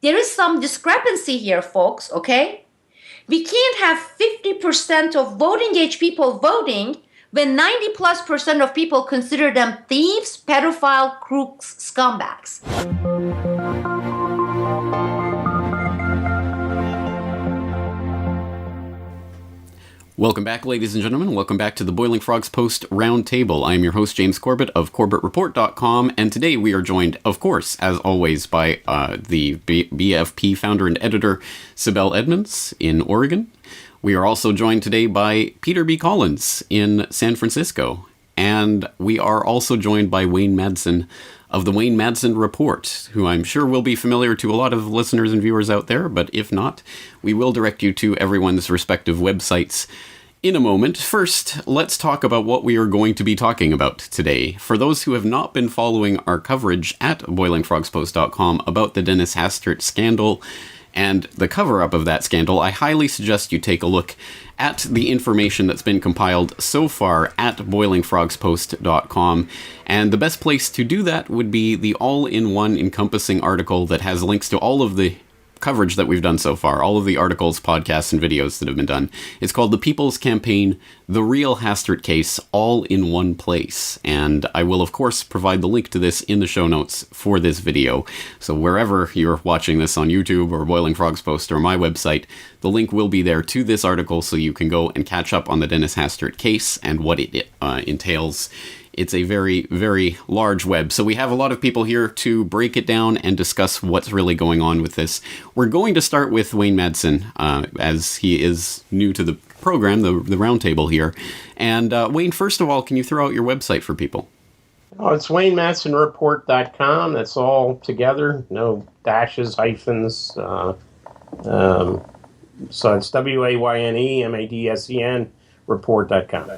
there is some discrepancy here, folks, okay? We can't have 50% of voting age people voting when 90+% of people consider them thieves, pedophile, crooks, scumbags. Welcome back, ladies and gentlemen. Welcome back to the Boiling Frogs Post Roundtable. I am your host, James Corbett of CorbettReport.com, and today we are joined, of course, as always, by the BFP founder and editor, Sibel Edmonds in Oregon. We are also joined today by Peter B. Collins in San Francisco, and we are also joined by Wayne Madsen of the Wayne Madsen Report, who I'm sure will be familiar to a lot of listeners and viewers out there, but if not, we will direct you to everyone's respective websites in a moment. First, let's talk about what we are going to be talking about today. For those who have not been following our coverage at boilingfrogspost.com about the Dennis Hastert scandal and the cover-up of that scandal, I highly suggest you take a look at the information that's been compiled so far at boilingfrogspost.com. And the best place to do that would be the all-in-one encompassing article that has links to all of the coverage that we've done so far, all of the articles, podcasts, and videos that have been done. It's called The People's Campaign, The Real Hastert Case, all in one place. And I will, of course, provide the link to this in the show notes for this video. So wherever you're watching this on YouTube or Boiling Frogs Post or my website, the link will be there to this article so you can go and catch up on the Dennis Hastert case and what it entails. It's a very, very large web. So we have a lot of people here to break it down and discuss what's really going on with this. We're going to start with Wayne Madsen, as he is new to the program, the roundtable here. And Wayne, first of all, can you throw out your website for people? Oh, it's WayneMadsenReport.com. That's all together. No dashes, hyphens. So it's WayneMadsen report.com.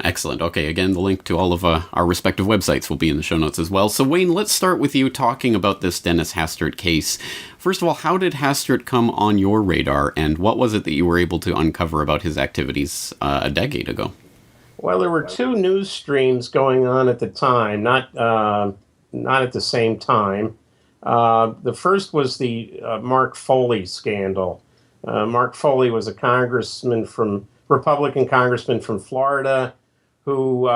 Excellent. Okay, again, the link to all of our respective websites will be in the show notes as well. So, Wayne, let's start with you talking about this Dennis Hastert case. First of all, how did Hastert come on your radar, and what was it that you were able to uncover about his activities a decade ago? Well, there were two news streams going on at the time, not at the same time. The first was the Mark Foley scandal. Mark Foley was a Republican congressman from Florida, who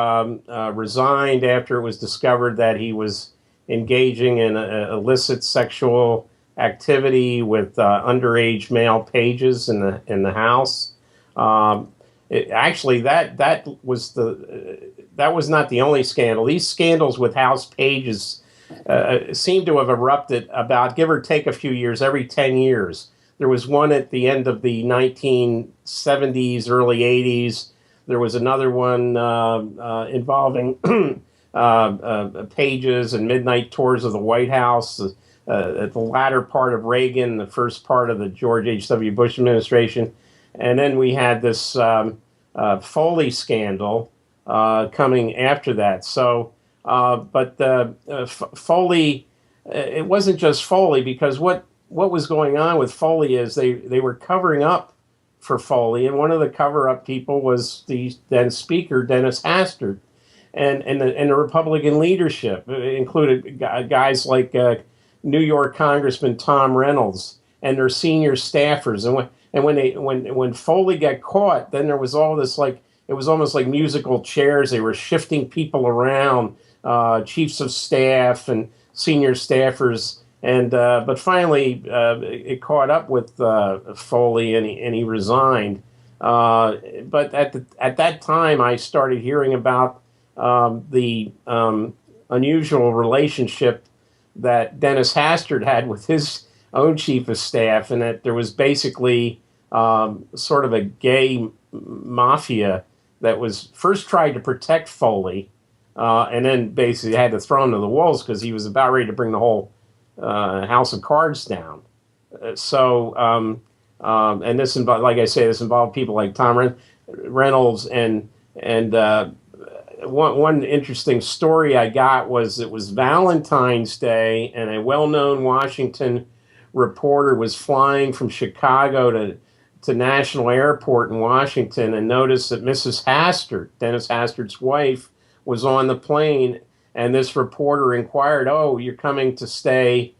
resigned after it was discovered that he was engaging in illicit sexual activity with underage male pages in the House. That was not the only scandal. These scandals with House pages seem to have erupted about, give or take a few years, every 10 years. There was one at the end of the 1970s, early 80s. There was another one involving pages and midnight tours of the White House at the latter part of Reagan, the first part of the George H.W. Bush administration. And then we had this Foley scandal coming after that. So, Foley, it wasn't just Foley, because what was going on with Foley is they were covering up for Foley, and one of the cover-up people was the then Speaker, Dennis Hastert, and the Republican leadership. It included guys like New York Congressman Tom Reynolds and their senior staffers. And when Foley got caught, then there was all this, like, it was almost like musical chairs. They were shifting people around, chiefs of staff and senior staffers. And but finally, it caught up with Foley, and he resigned. But at that time, I started hearing about the unusual relationship that Dennis Hastert had with his own chief of staff, and that there was basically sort of a gay mafia that was first tried to protect Foley, and then basically had to throw him to the wolves because he was about ready to bring the whole House of Cards down. And this involved, like I say, this involved people like Tom Reynolds, and one interesting story I got was it was Valentine's Day, and a well-known Washington reporter was flying from Chicago to National Airport in Washington and noticed that Mrs. Hastert, Dennis Hastert's wife, was on the plane. And this reporter inquired, "Oh, you're coming to stay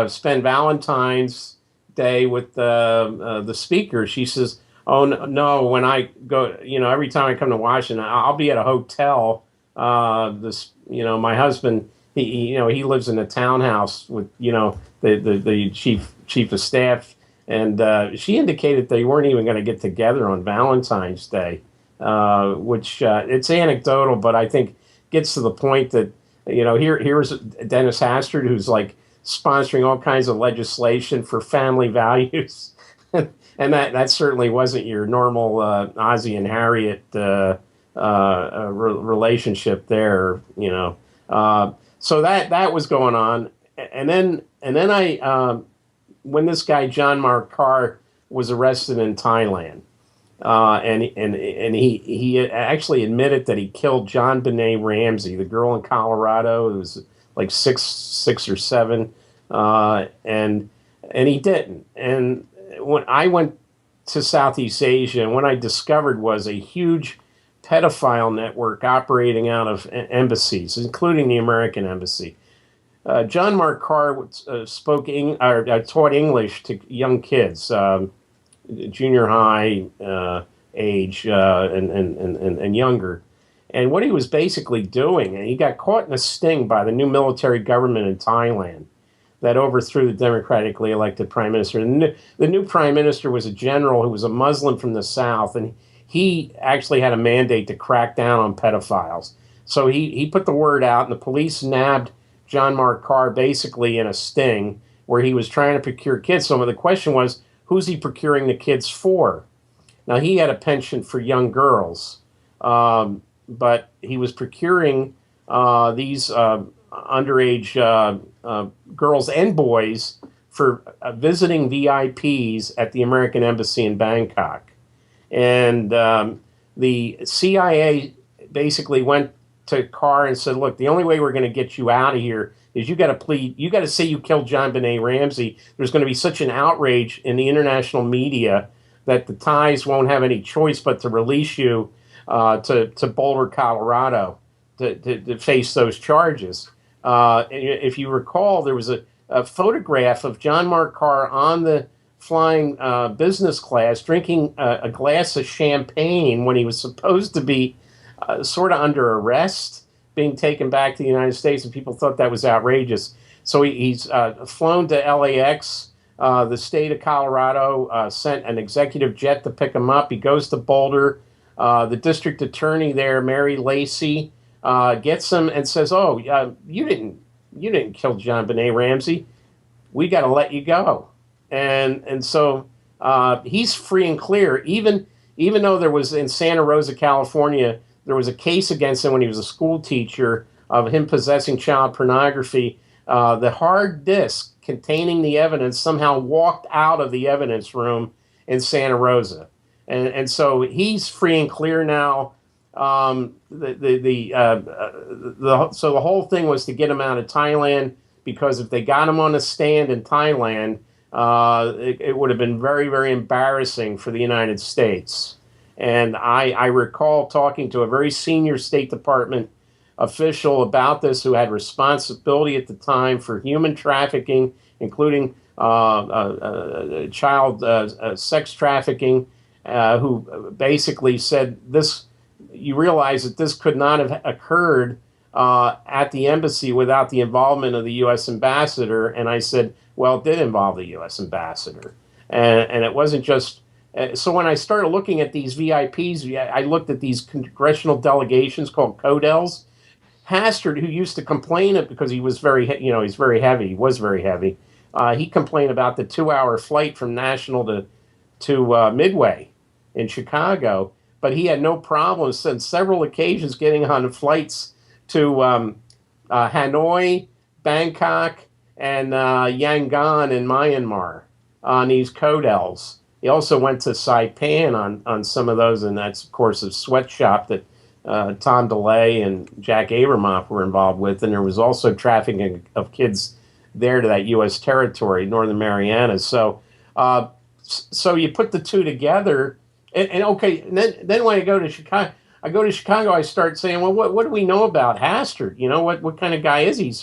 spend Valentine's Day with the speaker. She says, "Oh no, when I go, every time I come to Washington, I'll be at a hotel. My husband, he lives in a townhouse with, the chief of staff, and she indicated they weren't even going to get together on Valentine's Day, which it's anecdotal, but I think gets to the point that, here's Dennis Hastert, who's like sponsoring all kinds of legislation for family values. And that certainly wasn't your normal Ozzie and Harriet relationship there, So that was going on, and then I when this guy John Mark Carr was arrested in Thailand, and he actually admitted that he killed John Benet Ramsey, the girl in Colorado who was like six or seven, and he didn't. And when I went to Southeast Asia, and what I discovered was a huge pedophile network operating out of embassies, including the American embassy. John Mark Carr taught English to young kids, junior high age and younger. And what he was basically doing, and he got caught in a sting by the new military government in Thailand that overthrew the democratically elected prime minister. And the new prime minister was a general who was a Muslim from the South, and he actually had a mandate to crack down on pedophiles. So he put the word out, and the police nabbed John Mark Carr basically in a sting where he was trying to procure kids. So the question was, who's he procuring the kids for? Now, he had a penchant for young girls, but he was procuring these underage girls and boys for visiting VIPs at the American Embassy in Bangkok. And the CIA basically went to Carr and said, look, the only way we're going to get you out of here is you got to plead, you got to say you killed John Benet Ramsey. There's going to be such an outrage in the international media that the Thais won't have any choice but to release you to Boulder, Colorado, to face those charges. If you recall, there was a photograph of John Mark Carr on the flying business class drinking a glass of champagne when he was supposed to be sort of under arrest, being taken back to the United States, and people thought that was outrageous. So he's flown to LAX. The state of Colorado sent an executive jet to pick him up. He goes to Boulder. The district attorney there, Mary Lacey, gets him and says, "Oh, you didn't kill John Benet Ramsey. We got to let you go." And so he's free and clear. Even though there was in Santa Rosa, California, there was a case against him when he was a school teacher of him possessing child pornography. The hard disk containing the evidence somehow walked out of the evidence room in Santa Rosa, and so he's free and clear now. So the whole thing was to get him out of Thailand, because if they got him on a stand in Thailand, it would have been very, very embarrassing for the United States. And I recall talking to a very senior State Department official about this, who had responsibility at the time for human trafficking, including child sex trafficking, who basically said this. You realize that this could not have occurred at the embassy without the involvement of the U.S. ambassador. And I said, well, it did involve the U.S. ambassador. And it wasn't just... So when I started looking at these VIPs, I looked at these congressional delegations called CODELs. Hastert, who used to complain because he was he's very heavy. He was very heavy. He complained about the 2-hour flight from National to Midway in Chicago. But he had no problems on several occasions getting on flights to Hanoi, Bangkok, and Yangon in Myanmar on these CODELs. He also went to Saipan on some of those, and that's, of course, a sweatshop that Tom DeLay and Jack Abramoff were involved with. And there was also trafficking of kids there to that U.S. territory, Northern Marianas. So you put the two together. And okay, and then when I go to Chicago, I start saying, well, what do we know about Hastert? What kind of guy is he?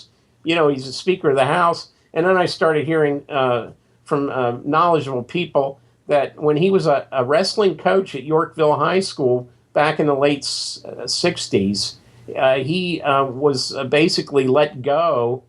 He's a Speaker of the House. And then I started hearing from knowledgeable people that when he was a wrestling coach at Yorkville High School back in the late 60s, he was basically let go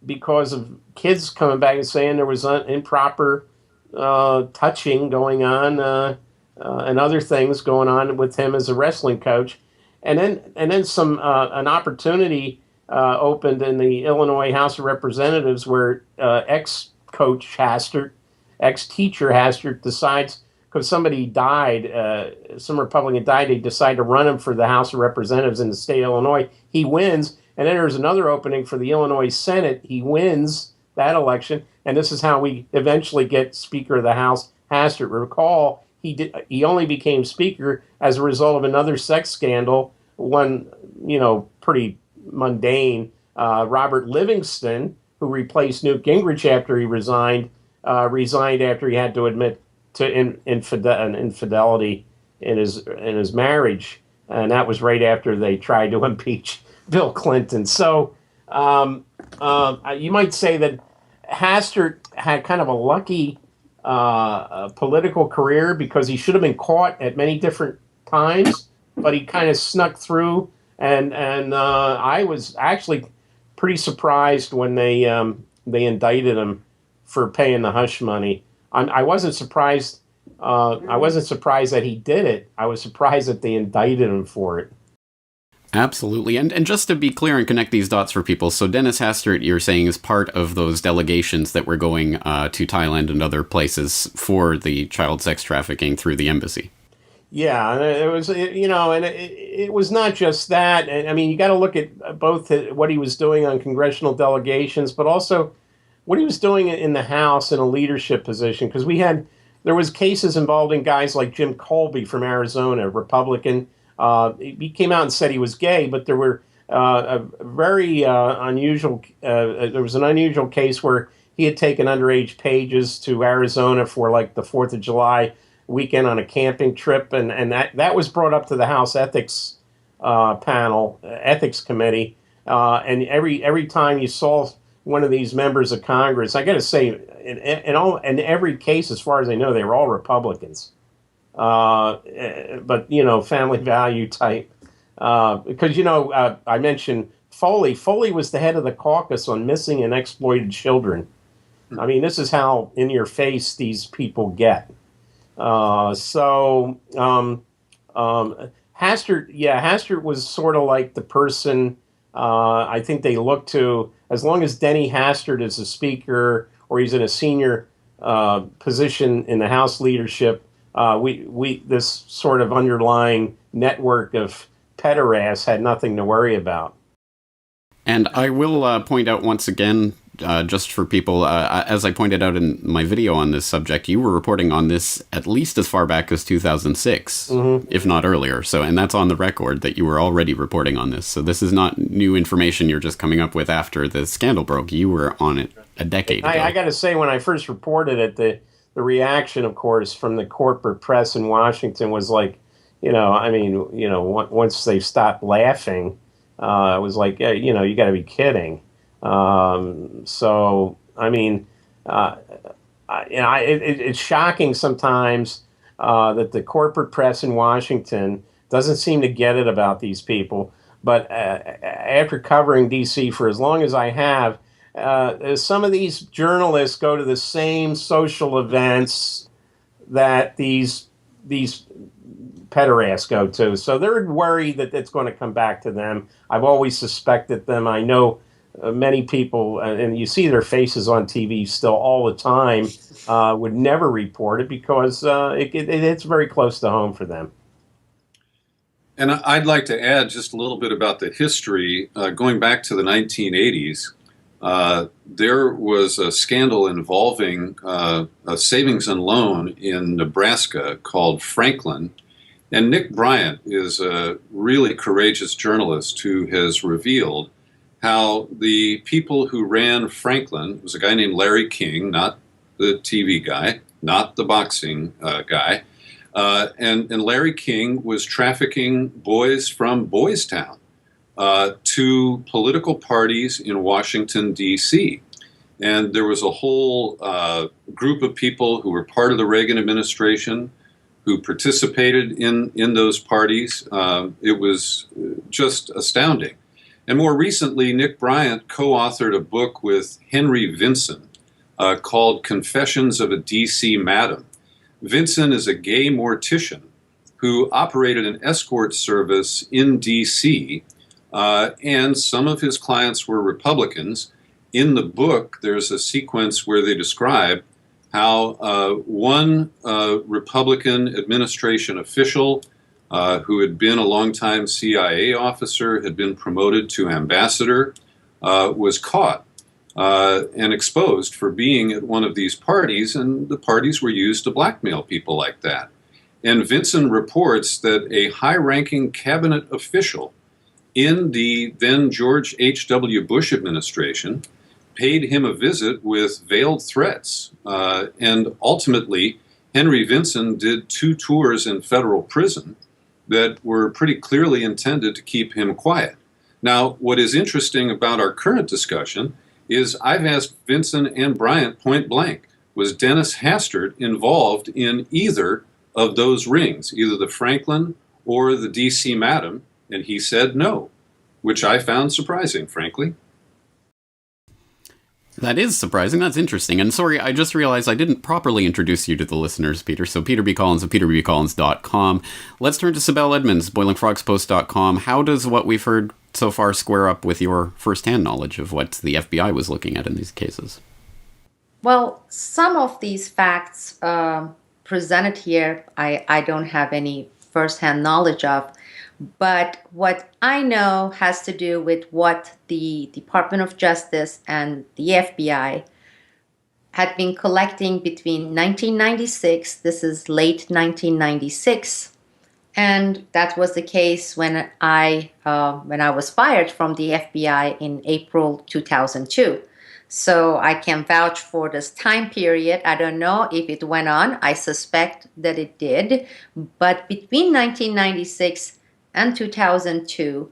because of kids coming back and saying there was improper touching going on and other things going on with him as a wrestling coach. And then some an opportunity opened in the Illinois House of Representatives where ex-coach Hastert, ex-teacher Hastert decides, because somebody died, some Republican died, they decide to run him for the House of Representatives in the state of Illinois. He wins, and then there's another opening for the Illinois Senate. He wins that election, and this is how we eventually get Speaker of the House Hastert. Recall, he only became Speaker as a result of another sex scandal, one, pretty mundane. Robert Livingston, who replaced Newt Gingrich after he resigned after he had to admit to infidelity in his marriage, and that was right after they tried to impeach Bill Clinton. So you might say that Hastert had kind of a lucky political career because he should have been caught at many different times, but he kind of snuck through. And I was actually pretty surprised when they indicted him for paying the hush money. I wasn't surprised. I wasn't surprised that he did it. I was surprised that they indicted him for it. Absolutely. And just to be clear and connect these dots for people, so Dennis Hastert, you're saying, is part of those delegations that were going to Thailand and other places for the child sex trafficking through the embassy. Yeah, and it was, it was not just that. I mean, you got to look at both what he was doing on congressional delegations, but also what he was doing in the House in a leadership position. Because there was cases involving guys like Jim Colby from Arizona, a Republican. He came out and said he was gay, but there were a very unusual. There was an unusual case where he had taken underage pages to Arizona for like the 4th of July weekend on a camping trip, and that was brought up to the House Ethics Ethics Committee, and every time you saw one of these members of Congress, I got to say, in every case, as far as I know, they were all Republicans, but family value type, because I mentioned Foley. Foley was the head of the caucus on missing and exploited children. I mean, this is how in your face these people get. Hastert was sort of like the person I think they look to, as long as Denny Hastert is a speaker or he's in a senior position in the House leadership, we this sort of underlying network of pederasts had nothing to worry about. And I will point out once again, just for people, as I pointed out in my video on this subject, you were reporting on this at least as far back as 2006, if not earlier. So, and that's on the record that you were already reporting on this. So this is not new information you're just coming up with after the scandal broke. You were on it a decade ago. I got to say, when I first reported it, the reaction, of course, from the corporate press in Washington was like, once they stopped laughing, it was like, you got to be kidding. It's shocking sometimes that the corporate press in Washington doesn't seem to get it about these people. But after covering D.C. for as long as I have, some of these journalists go to the same social events that these pederasts go to. So they're worried that it's going to come back to them. I've always suspected them. I know many people, and you see their faces on TV still all the time, would never report it because it's very close to home for them. And I'd like to add just a little bit about the history. Going back to the 1980s, there was a scandal involving a savings and loan in Nebraska called Franklin. And Nick Bryant is a really courageous journalist who has revealed how the people who ran Franklin, was a guy named Larry King, not the TV guy, not the boxing guy, and Larry King was trafficking boys from Boys Town to political parties in Washington, D.C. And there was a whole group of people who were part of the Reagan administration who participated in those parties. It was just astounding. And more recently, Nick Bryant co-authored a book with Henry Vinson called Confessions of a D.C. Madam. Vinson is a gay mortician who operated an escort service in D.C., and some of his clients were Republicans. In the book, there's a sequence where they describe how one Republican administration official who had been a longtime CIA officer, had been promoted to ambassador, was caught and exposed for being at one of these parties, and the parties were used to blackmail people like that. And Vinson reports that a high-ranking cabinet official in the then George H.W. Bush administration paid him a visit with veiled threats. And ultimately, Henry Vinson did 2 tours in federal prison that were pretty clearly intended to keep him quiet. Now, what is interesting about our current discussion is I've asked Vinson and Bryant point blank, was Dennis Hastert involved in either of those rings, either the Franklin or the D.C. Madam? And he said no, which I found surprising, frankly. That is surprising. That's interesting. And sorry, I just realized I didn't properly introduce you to the listeners, Peter. So Peter B. Collins of peterbcollins.com. Let's turn to Sibel Edmonds, boilingfrogspost.com. How does what we've heard so far square up with your firsthand knowledge of what the FBI was looking at in these cases? Well, some of these facts presented here, I don't have any firsthand knowledge of. But what I know has to do with what the Department of Justice and the FBI had been collecting between 1996, this is late 1996, and that was the case when I was fired from the FBI in April 2002. So I can vouch for this time period. I don't know if it went on. I suspect that it did. But between 1996 and 2002,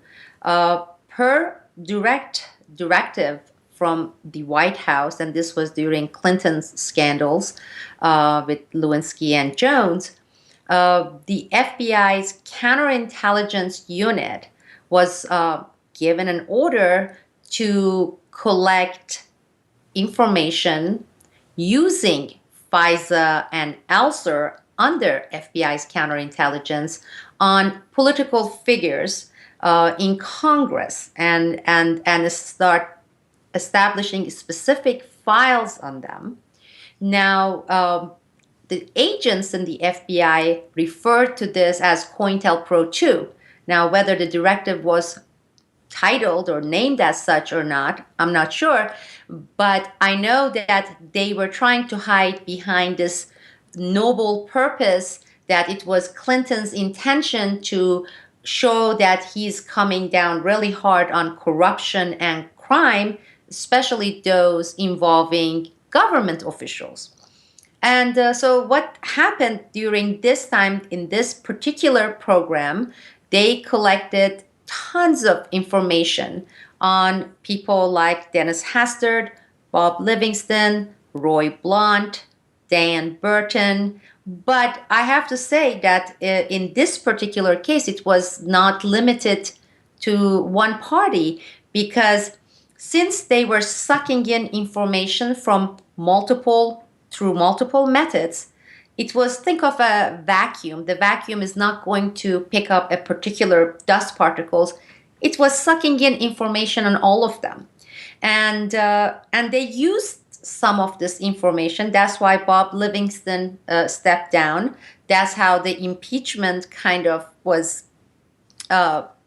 per directive from the White House, and this was during Clinton's scandals with Lewinsky and Jones, the FBI's counterintelligence unit was given an order to collect information using FISA and ELSER under FBI's counterintelligence on political figures in Congress and start establishing specific files on them. Now, the agents in the FBI referred to this as COINTELPRO 2. Now, whether the directive was titled or named as such or not, I'm not sure, but I know that they were trying to hide behind this noble purpose that it was Clinton's intention to show that he's coming down really hard on corruption and crime, especially those involving government officials. And so what happened during this time in this particular program, they collected tons of information on people like Dennis Hastert, Bob Livingston, Roy Blunt, Dan Burton. But I have to say that in this particular case, it was not limited to one party, because since they were sucking in information from through multiple methods, it was, think of a vacuum. The vacuum is not going to pick up a particular dust particles. It was sucking in information on all of them. And they used some of this information. That's why Bob Livingston stepped down. That's how the impeachment kind of was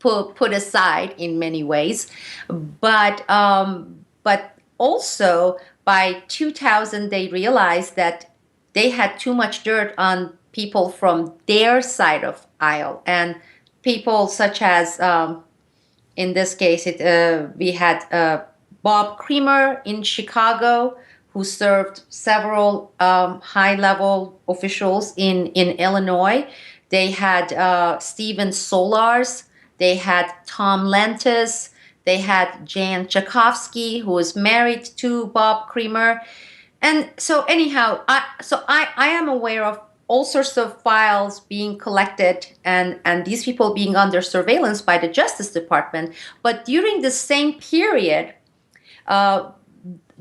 put aside in many ways. But also by 2000, they realized that they had too much dirt on people from their side of aisle, and people such as, in this case, we had Bob Creamer in Chicago, who served several high-level officials in Illinois. They had Stephen Solars. They had Tom Lantis. They had Jan Tchaikovsky, who was married to Bob Creamer. And so anyhow, I am aware of all sorts of files being collected and these people being under surveillance by the Justice Department. But during the same period,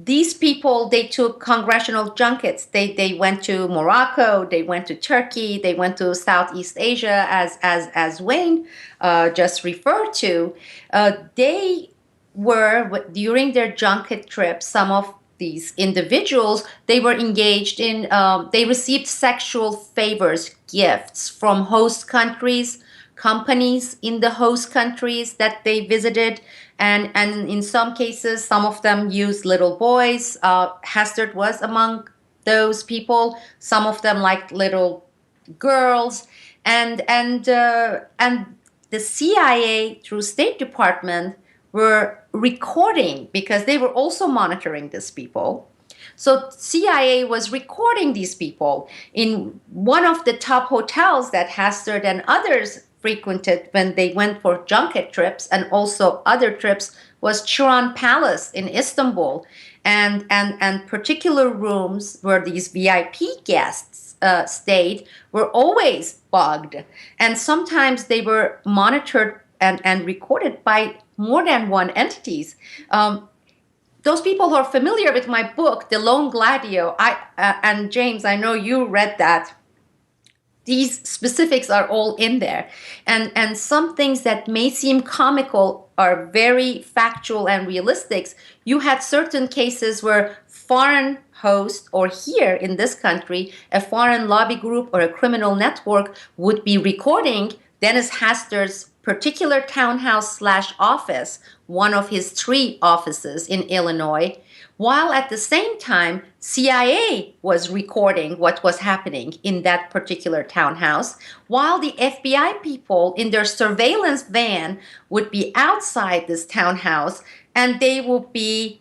these people, they took congressional junkets. They went to Morocco, they went to Turkey, they went to Southeast Asia, as Wayne just referred to. They were, during their junket trips, some of these individuals, they were engaged in, they received sexual favors, gifts from host countries, companies in the host countries that they visited. And in some cases, some of them used little boys. Hastert was among those people. Some of them liked little girls. And the CIA, through State Department, were recording, because they were also monitoring these people. So CIA was recording these people. In one of the top hotels that Hastert and others frequented when they went for junket trips and also other trips was Chiron Palace in Istanbul. And particular rooms where these VIP guests stayed were always bugged. And sometimes they were monitored and recorded by more than one entities. Those people who are familiar with my book, The Lone Gladio, and James, I know you read that. These specifics are all in there. And some things that may seem comical are very factual and realistic. You had certain cases where foreign hosts, or here in this country, a foreign lobby group or a criminal network would be recording Dennis Hastert's particular townhouse/office, one of his 3 offices in Illinois, while at the same time, CIA was recording what was happening in that particular townhouse, while the FBI people in their surveillance van would be outside this townhouse, and they would be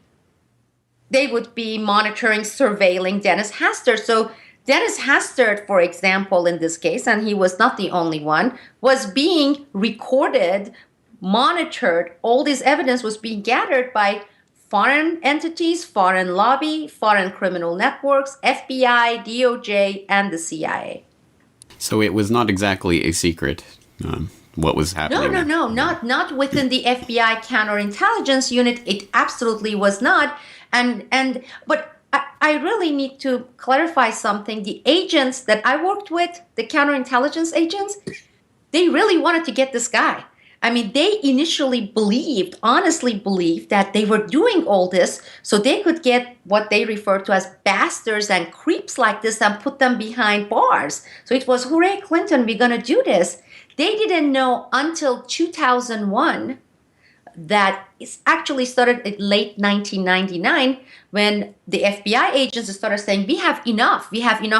monitoring, surveilling Dennis Hastert. So Dennis Hastert, for example, in this case, and he was not the only one, was being recorded, monitored. All this evidence was being gathered by foreign entities, foreign lobby, foreign criminal networks, FBI, DOJ, and the CIA. So it was not exactly a secret, what was happening. No, not within the FBI counterintelligence unit. It absolutely was not. But I really need to clarify something. The agents that I worked with, the counterintelligence agents, they really wanted to get this guy. I mean, they initially honestly believed that they were doing all this so they could get what they refer to as bastards and creeps like this and put them behind bars. So it was, hooray, Clinton, we're going to do this. They didn't know until 2001 that it actually started in late 1999 when the FBI agents started saying, we have enough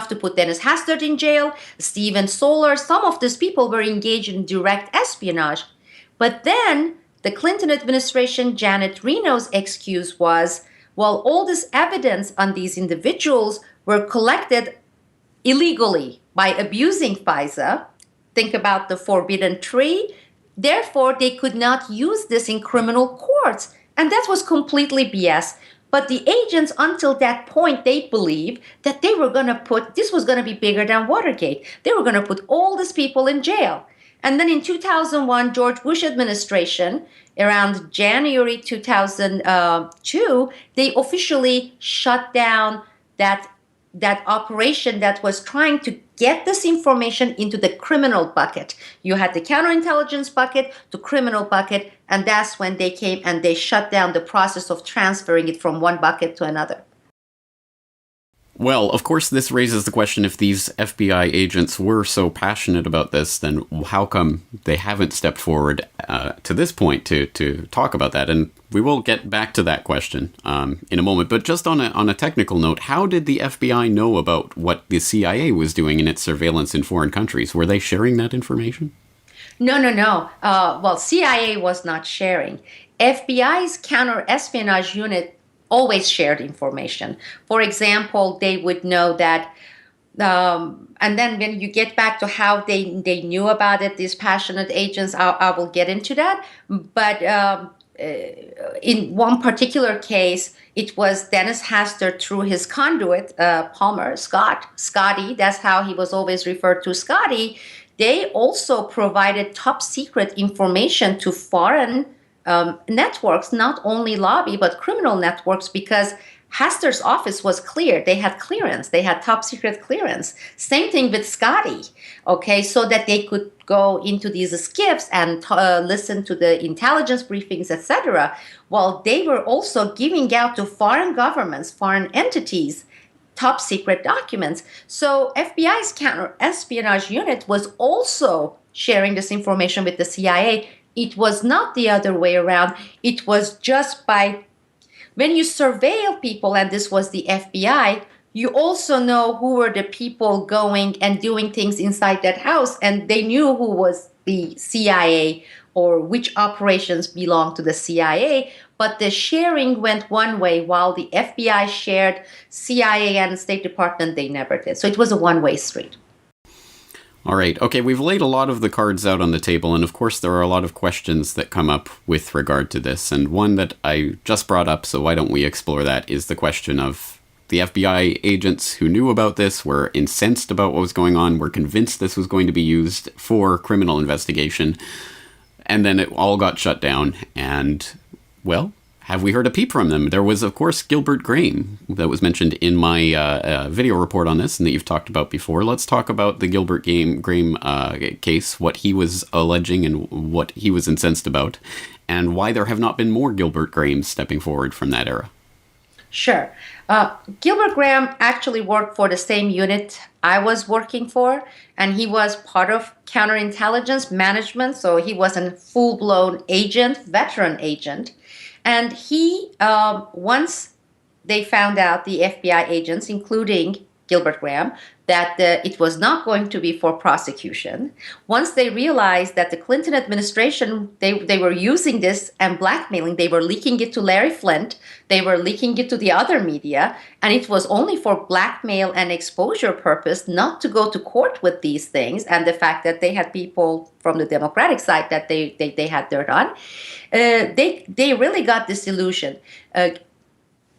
to put Dennis Hastert in jail, Steven Solar. Some of these people were engaged in direct espionage. But then the Clinton administration, Janet Reno's excuse was, well, all this evidence on these individuals were collected illegally by abusing FISA. Think about the forbidden tree. Therefore, they could not use this in criminal courts. And that was completely BS. But the agents, until that point, they believed that they were going to this was going to be bigger than Watergate. They were going to put all these people in jail. And then in 2001, George Bush administration, around January 2002, they officially shut down that operation that was trying to get this information into the criminal bucket. You had the counterintelligence bucket, the criminal bucket, and that's when they came and they shut down the process of transferring it from one bucket to another. Well, of course, this raises the question, if these FBI agents were so passionate about this, then how come they haven't stepped forward to this point to talk about that? And we will get back to that question in a moment. But just on a technical note, how did the FBI know about what the CIA was doing in its surveillance in foreign countries? Were they sharing that information? No. Well, CIA was not sharing. FBI's counter-espionage unit always shared information. For example, they would know that, and then when you get back to how they knew about it, these passionate agents, I will get into that. But in one particular case, it was Dennis Hastert through his conduit, Palmer, Scotty, that's how he was always referred to, Scotty. They also provided top secret information to foreign networks, not only lobby, but criminal networks, because Haster's office was clear. They had clearance. They had top secret clearance. Same thing with Scotty, okay, so that they could go into these skiffs and listen to the intelligence briefings, etc. While they were also giving out to foreign governments, foreign entities, top secret documents. So FBI's counter-espionage unit was also sharing this information with the CIA. It was not the other way around. It was just by, when you surveil people, and this was the FBI, you also know who were the people going and doing things inside that house, and they knew who was the CIA or which operations belonged to the CIA. But the sharing went one way, while the FBI shared CIA and State Department, they never did. So it was a one-way street. All right. Okay, we've laid a lot of the cards out on the table, and of course there are a lot of questions that come up with regard to this. And one that I just brought up, so why don't we explore that, is the question of the FBI agents who knew about this, were incensed about what was going on, were convinced this was going to be used for criminal investigation, and then it all got shut down. And, well, have we heard a peep from them? There was, of course, Gilbert Graham that was mentioned in my video report on this and that you've talked about before. Let's talk about the Gilbert Graham case, what he was alleging and what he was incensed about, and why there have not been more Gilbert Grahams stepping forward from that era. Sure. Gilbert Graham actually worked for the same unit I was working for, and he was part of counterintelligence management, so he was a full-blown agent, veteran agent. And he, once they found out, the FBI agents, including Gilbert Graham, that it was not going to be for prosecution, once they realized that the Clinton administration, they were using this and blackmailing, they were leaking it to Larry Flint, they were leaking it to the other media, and it was only for blackmail and exposure purpose, not to go to court with these things, and the fact that they had people from the Democratic side that they had dirt on, they really got disillusioned.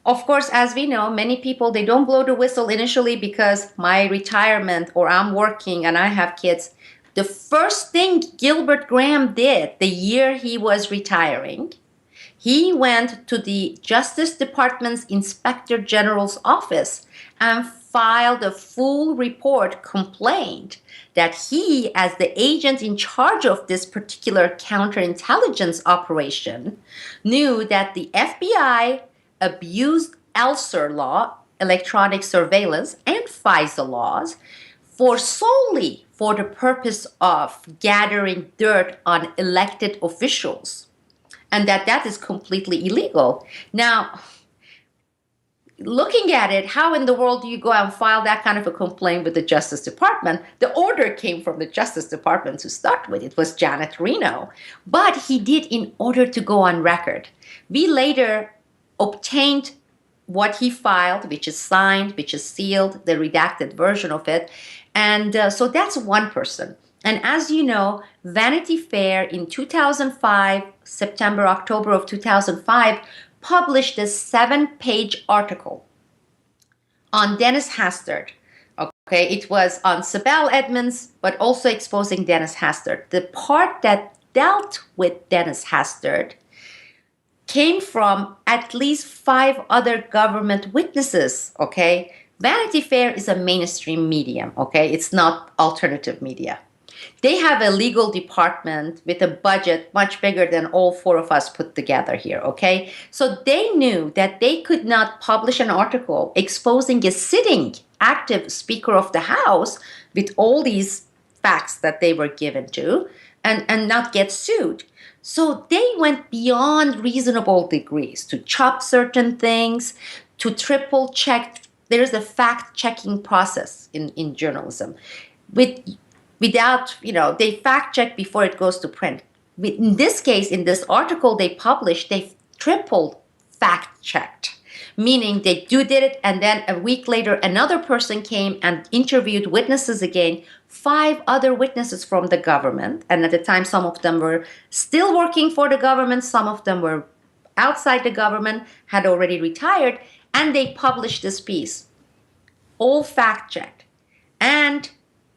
Of course, as we know, many people, they don't blow the whistle initially because my retirement or I'm working and I have kids. The first thing Gilbert Graham did the year he was retiring, he went to the Justice Department's Inspector General's office and filed a full report complaint that he, as the agent in charge of this particular counterintelligence operation, knew that the FBI abused ELSER law, electronic surveillance, and FISA laws solely for the purpose of gathering dirt on elected officials, and that is completely illegal. Now, looking at it, how in the world do you go out and file that kind of a complaint with the Justice Department? The order came from the Justice Department to start with. It was Janet Reno. But he did in order to go on record. We later obtained what he filed, which is signed, which is sealed, the redacted version of it. And so that's one person. And as you know, Vanity Fair in 2005, September, October of 2005, published a 7-page article on Dennis Hastert. Okay, it was on Sibel Edmonds, but also exposing Dennis Hastert. The part that dealt with Dennis Hastert came from at least 5 other government witnesses, okay? Vanity Fair is a mainstream medium, okay? It's not alternative media. They have a legal department with a budget much bigger than all 4 of us put together here, okay? So they knew that they could not publish an article exposing a sitting active Speaker of the House with all these facts that they were given to and not get sued. So they went beyond reasonable degrees to chop certain things, to triple check. There's a fact-checking process in journalism. Without, they fact-check before it goes to print. In this case, in this article they published, they triple fact-checked. meaning they did it, and then a week later another person came and interviewed witnesses again, 5 other witnesses from the government, and at the time some of them were still working for the government, some of them were outside the government, had already retired, and they published this piece, all fact checked. And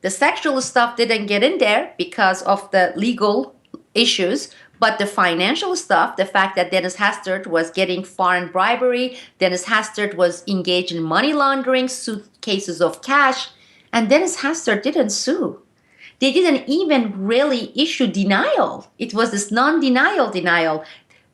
the sexual stuff didn't get in there because of the legal issues, but the financial stuff, the fact that Dennis Hastert was getting foreign bribery, Dennis Hastert was engaged in money laundering, suitcases of cash, and Dennis Hastert didn't sue. They didn't even really issue denial. It was this non-denial denial.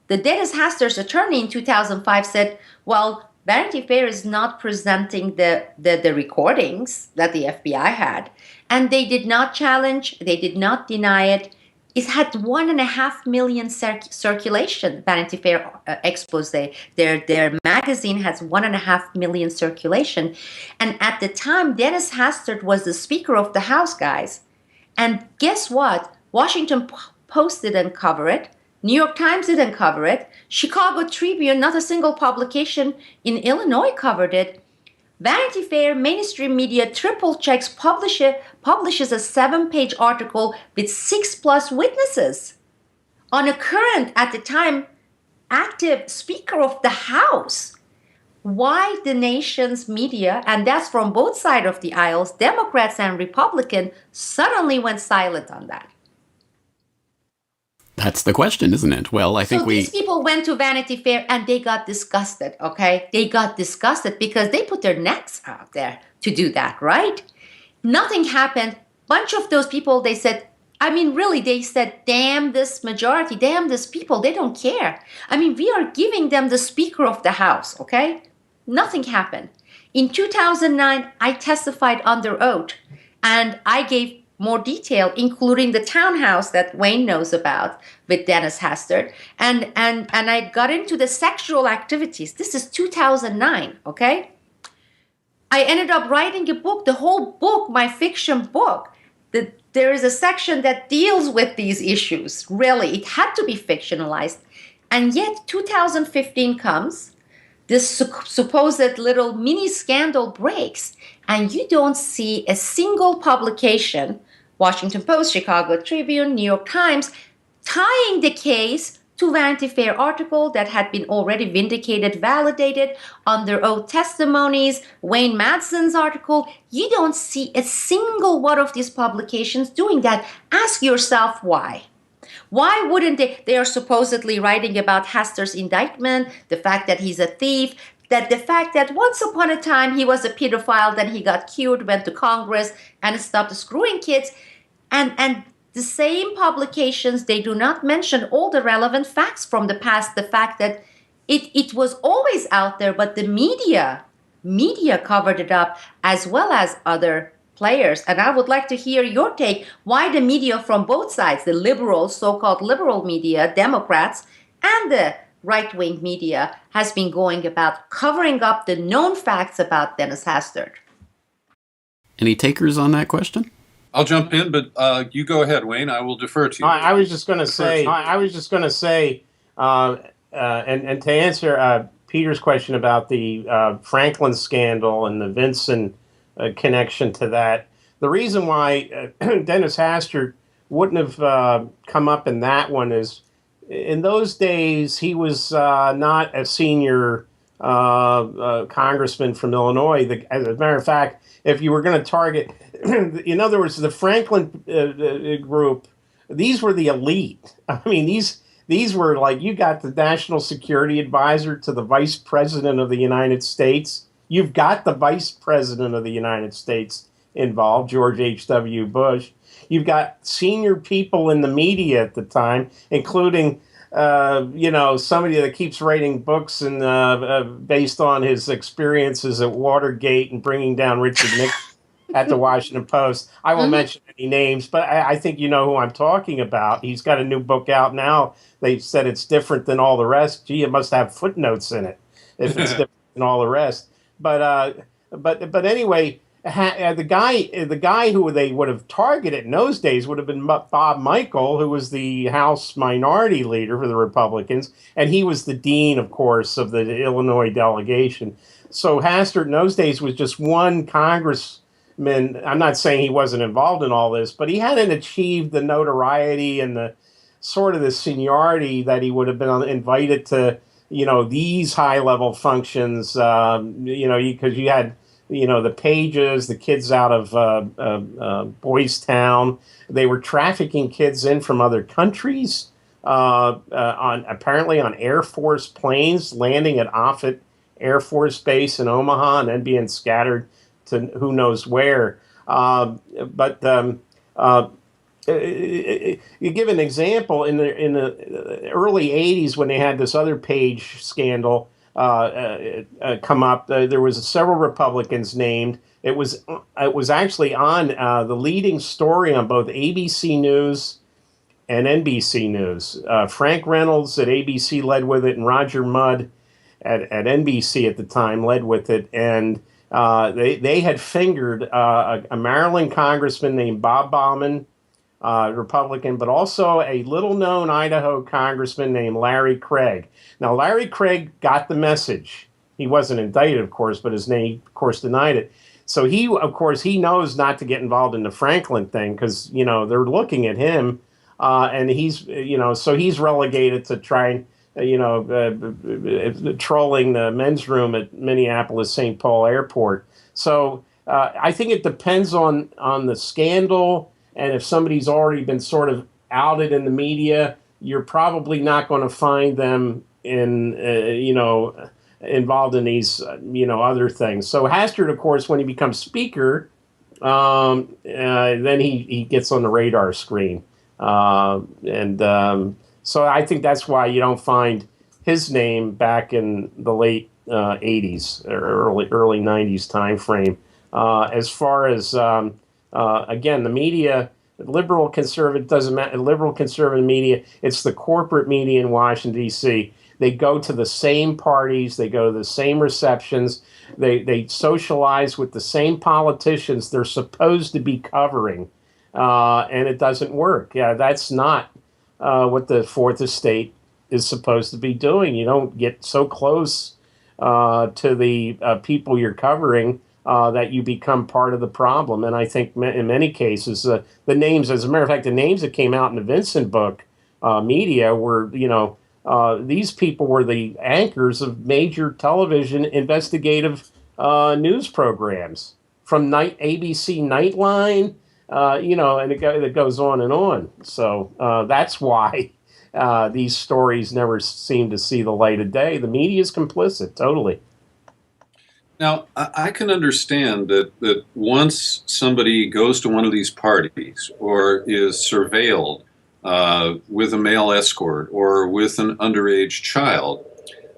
The Dennis Hastert's attorney in 2005 said, well, Vanity Fair is not presenting the recordings that the FBI had. And they did not challenge, they did not deny it. It had 1.5 million circulation, Vanity Fair expose. Their magazine has 1.5 million circulation. And at the time, Dennis Hastert was the Speaker of the House, guys. And guess what? Washington Post didn't cover it. New York Times didn't cover it. Chicago Tribune, not a single publication in Illinois covered it. Vanity Fair, mainstream media triple checks, publishes a 7-page article with 6+ witnesses on a current, at the time, active Speaker of the House. Why the nation's media, and that's from both sides of the aisles, Democrats and Republicans, suddenly went silent on that? That's the question, isn't it? Well, I think these people went to Vanity Fair and they got disgusted, okay? They got disgusted because they put their necks out there to do that, right? Nothing happened. Bunch of those people, they said, I mean, really, they said, damn this majority, damn this people, they don't care. I mean, we are giving them the Speaker of the House, okay? Nothing happened. In 2009, I testified under oath and I gave more detail, including the townhouse that Wayne knows about with Dennis Hastert. And I got into the sexual activities. This is 2009, okay? I ended up writing a book, the whole book, my fiction book. There is a section that deals with these issues. Really, it had to be fictionalized. And yet 2015 comes, this supposed little mini scandal breaks, and you don't see a single publication, Washington Post, Chicago Tribune, New York Times, tying the case to Vanity Fair article that had been already vindicated, validated under oath testimonies, Wayne Madsen's article. You don't see a single one of these publications doing that. Ask yourself why. Why wouldn't they? They are supposedly writing about Hastert's indictment, the fact that he's a thief, that the fact that once upon a time he was a pedophile, then he got cured, went to Congress, and stopped screwing kids. And the same publications, they do not mention all the relevant facts from the past, the fact that it was always out there, but the media covered it up, as well as other players. And I would like to hear your take, why the media from both sides, the liberal, so-called liberal media, Democrats, and the right-wing media, has been going about covering up the known facts about Dennis Hastert. Any takers on that question? I'll jump in, but you go ahead, Wayne. I will defer to you. I was just going to say, and to answer Peter's question about the Franklin scandal and the Vinson connection to that, the reason why Dennis Hastert wouldn't have come up in that one is, in those days, he was not a senior congressman from Illinois. As a matter of fact, if you were going to target, in other words, the Franklin group, these were the elite. I mean, these were like, you got the national security advisor to the vice president of the United States. You've got the vice president of the United States involved, George H.W. Bush. You've got senior people in the media at the time, including, somebody that keeps writing books and based on his experiences at Watergate and bringing down Richard Nixon at the Washington Post. I won't mention any names, but I think you know who I'm talking about. He's got a new book out now. They said it's different than all the rest. Gee, it must have footnotes in it if it's different than all the rest. But anyway, the guy who they would have targeted in those days would have been Bob Michael, who was the House Minority Leader for the Republicans, and he was the dean, of course, of the Illinois delegation. So Hastert in those days was just one congressman. I'm not saying he wasn't involved in all this, but he hadn't achieved the notoriety and the sort of the seniority that he would have been invited to, these high-level functions, because you had, the Pages, the kids out of Boys Town. They were trafficking kids in from other countries, apparently on Air Force planes, landing at Offutt Air Force Base in Omaha and then being scattered to who knows where. You give an example in the early '80s when they had this other Page scandal come up. There was several Republicans named. It was actually on the leading story on both ABC News and NBC News. Frank Reynolds at ABC led with it, and Roger Mudd at NBC at the time led with it, and they had fingered a Maryland congressman named Bob Bauman, Republican, but also a little-known Idaho congressman named Larry Craig. Now, Larry Craig got the message. He wasn't indicted, of course, but his name, of course, denied it. So he knows not to get involved in the Franklin thing because, they're looking at him, and he's, so he's relegated to trying, trolling the men's room at Minneapolis St. Paul Airport. So I think it depends on the scandal. And if somebody's already been sort of outed in the media, you're probably not going to find them involved in these, other things. So Hastert, of course, when he becomes speaker, then he gets on the radar screen. So I think that's why you don't find his name back in the late 80s or early 90s time frame. As far as again, the media, liberal, conservative, doesn't matter. Liberal, conservative media, it's the corporate media in Washington, D.C. They go to the same parties. They go to the same receptions. They socialize with the same politicians they're supposed to be covering, and it doesn't work. Yeah, that's not what the Fourth Estate is supposed to be doing. You don't get so close to the people you're covering that you become part of the problem. And I think in many cases, the names, as a matter of fact, the names that came out in the Vincent book media were, these people were the anchors of major television investigative news programs from ABC Nightline, and it goes on and on. So that's why these stories never seem to see the light of day. The media is complicit, totally. Now, I can understand that once somebody goes to one of these parties or is surveilled with a male escort or with an underage child,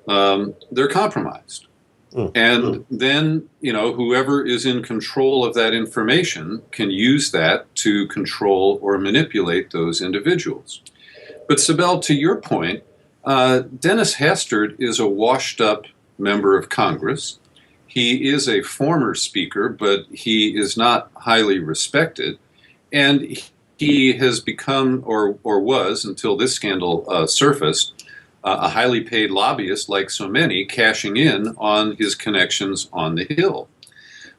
they're compromised. And then, whoever is in control of that information can use that to control or manipulate those individuals. But Sibel, to your point, Dennis Hastert is a washed-up member of Congress. He is a former speaker, but he is not highly respected. And he has become, or was, until this scandal surfaced, a highly paid lobbyist, like so many, cashing in on his connections on the Hill.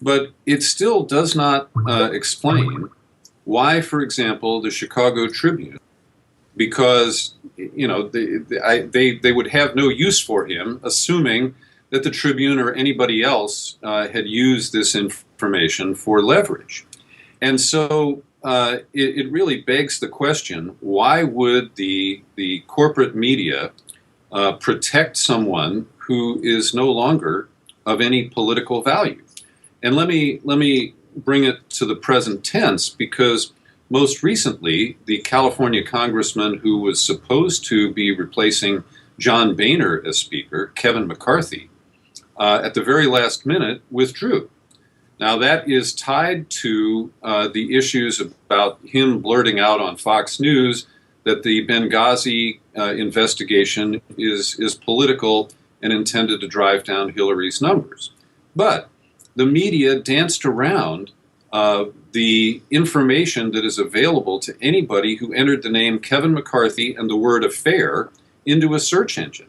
But it still does not explain why, for example, the Chicago Tribune, because they would have no use for him, assuming that the Tribune or anybody else had used this information for leverage. And so it really begs the question, why would the corporate media protect someone who is no longer of any political value? And let me bring it to the present tense, because most recently, the California congressman who was supposed to be replacing John Boehner as Speaker, Kevin McCarthy, at the very last minute withdrew. Now that is tied to the issues about him blurting out on Fox News that the Benghazi investigation is political and intended to drive down Hillary's numbers. But the media danced around the information that is available to anybody who entered the name Kevin McCarthy and the word affair into a search engine.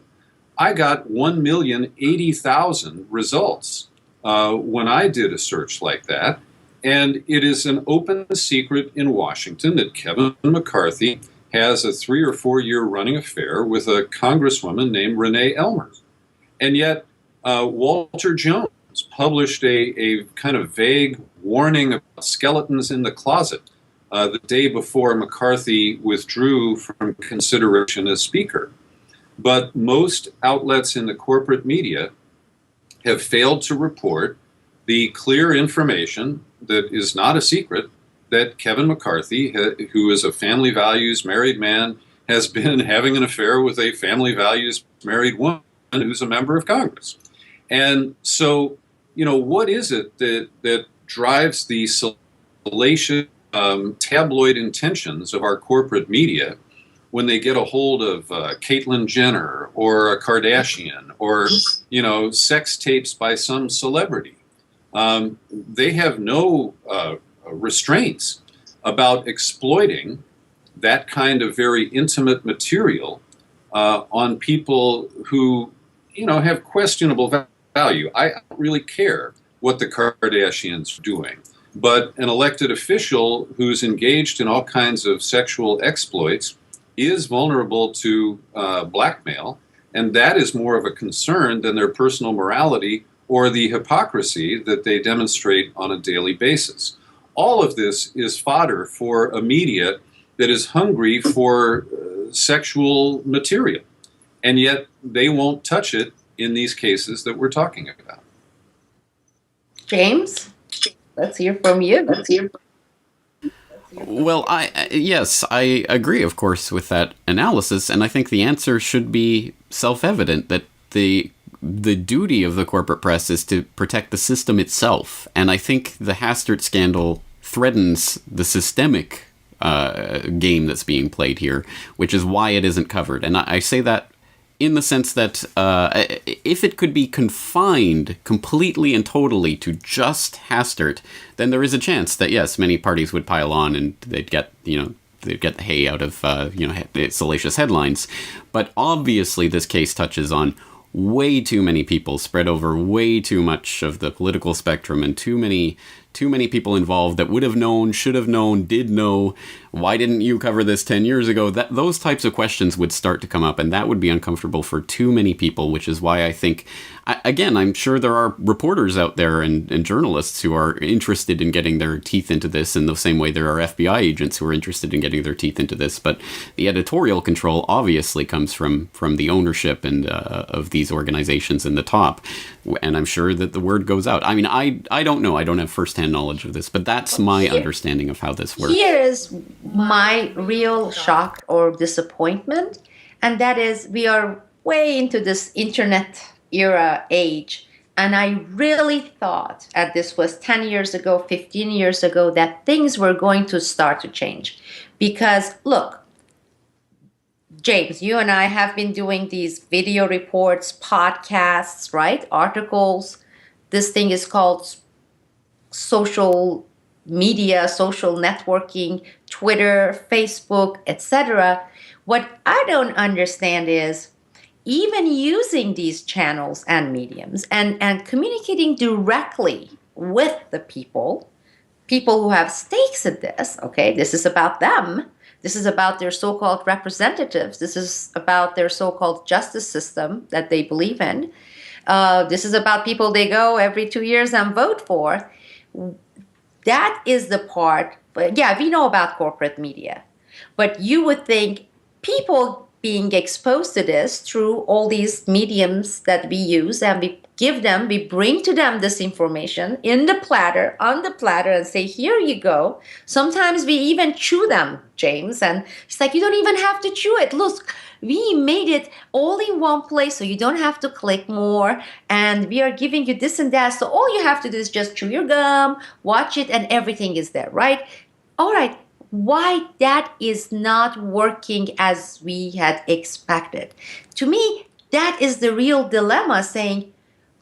I got 1,080,000 results when I did a search like that. And it is an open secret in Washington that Kevin McCarthy has a 3 or 4 year running affair with a congresswoman named Renee Elmer. And yet Walter Jones published a kind of vague warning about skeletons in the closet the day before McCarthy withdrew from consideration as Speaker. But most outlets in the corporate media have failed to report the clear information that is not a secret that Kevin McCarthy, who is a family values married man, has been having an affair with a family values married woman who's a member of Congress. And so, what is it that drives the salacious tabloid intentions of our corporate media when they get a hold of Caitlyn Jenner or a Kardashian or, sex tapes by some celebrity? They have no restraints about exploiting that kind of very intimate material on people who, have questionable value. I don't really care what the Kardashians are doing, but an elected official who's engaged in all kinds of sexual exploits is vulnerable to blackmail, and that is more of a concern than their personal morality or the hypocrisy that they demonstrate on a daily basis. All of this is fodder for a media that is hungry for sexual material, and yet they won't touch it in these cases that we're talking about. James, let's hear from you. Well, yes, I agree, of course, with that analysis, and I think the answer should be self-evident that the duty of the corporate press is to protect the system itself, and I think the Hastert scandal threatens the systemic game that's being played here, which is why it isn't covered. And I say that in the sense that if it could be confined completely and totally to just Hastert, then there is a chance that, yes, many parties would pile on and they'd get the hay out of, salacious headlines. But obviously this case touches on way too many people spread over way too much of the political spectrum, and too many people involved that would have known, should have known, did know. Why didn't you cover this 10 years ago? Those types of questions would start to come up, and that would be uncomfortable for too many people, which is why I think, again, I'm sure there are reporters out there and journalists who are interested in getting their teeth into this in the same way there are FBI agents who are interested in getting their teeth into this. But the editorial control obviously comes from the ownership and of these organizations in the top. And I'm sure that the word goes out. I mean, I don't know. I don't have firsthand knowledge of this, but that's my understanding of how this works. Here is my real shock or disappointment, and that is we are way into this internet era age, and I really thought this was 10 years ago, 15 years ago, that things were going to start to change. Because look, James, you and I have been doing these video reports, podcasts, right? Articles. This thing is called social media, social networking, Twitter, Facebook, etc. What I don't understand is even using these channels and mediums and communicating directly with the people who have stakes in this, okay? This is about them. This is about their so-called representatives. This is about their so-called justice system that they believe in. This is about people they go every 2 years and vote for. That is the part. But yeah, we know about corporate media. But you would think people being exposed to this through all these mediums that we use, and we bring to them this information on the platter, and say, here you go. Sometimes we even chew them, James, and it's like, you don't even have to chew it. Look, we made it all in one place, so you don't have to click more, and we are giving you this and that, so all you have to do is just chew your gum, watch it, and everything is there, right? All right. Why that is not working as we had expected. To me, that is the real dilemma, saying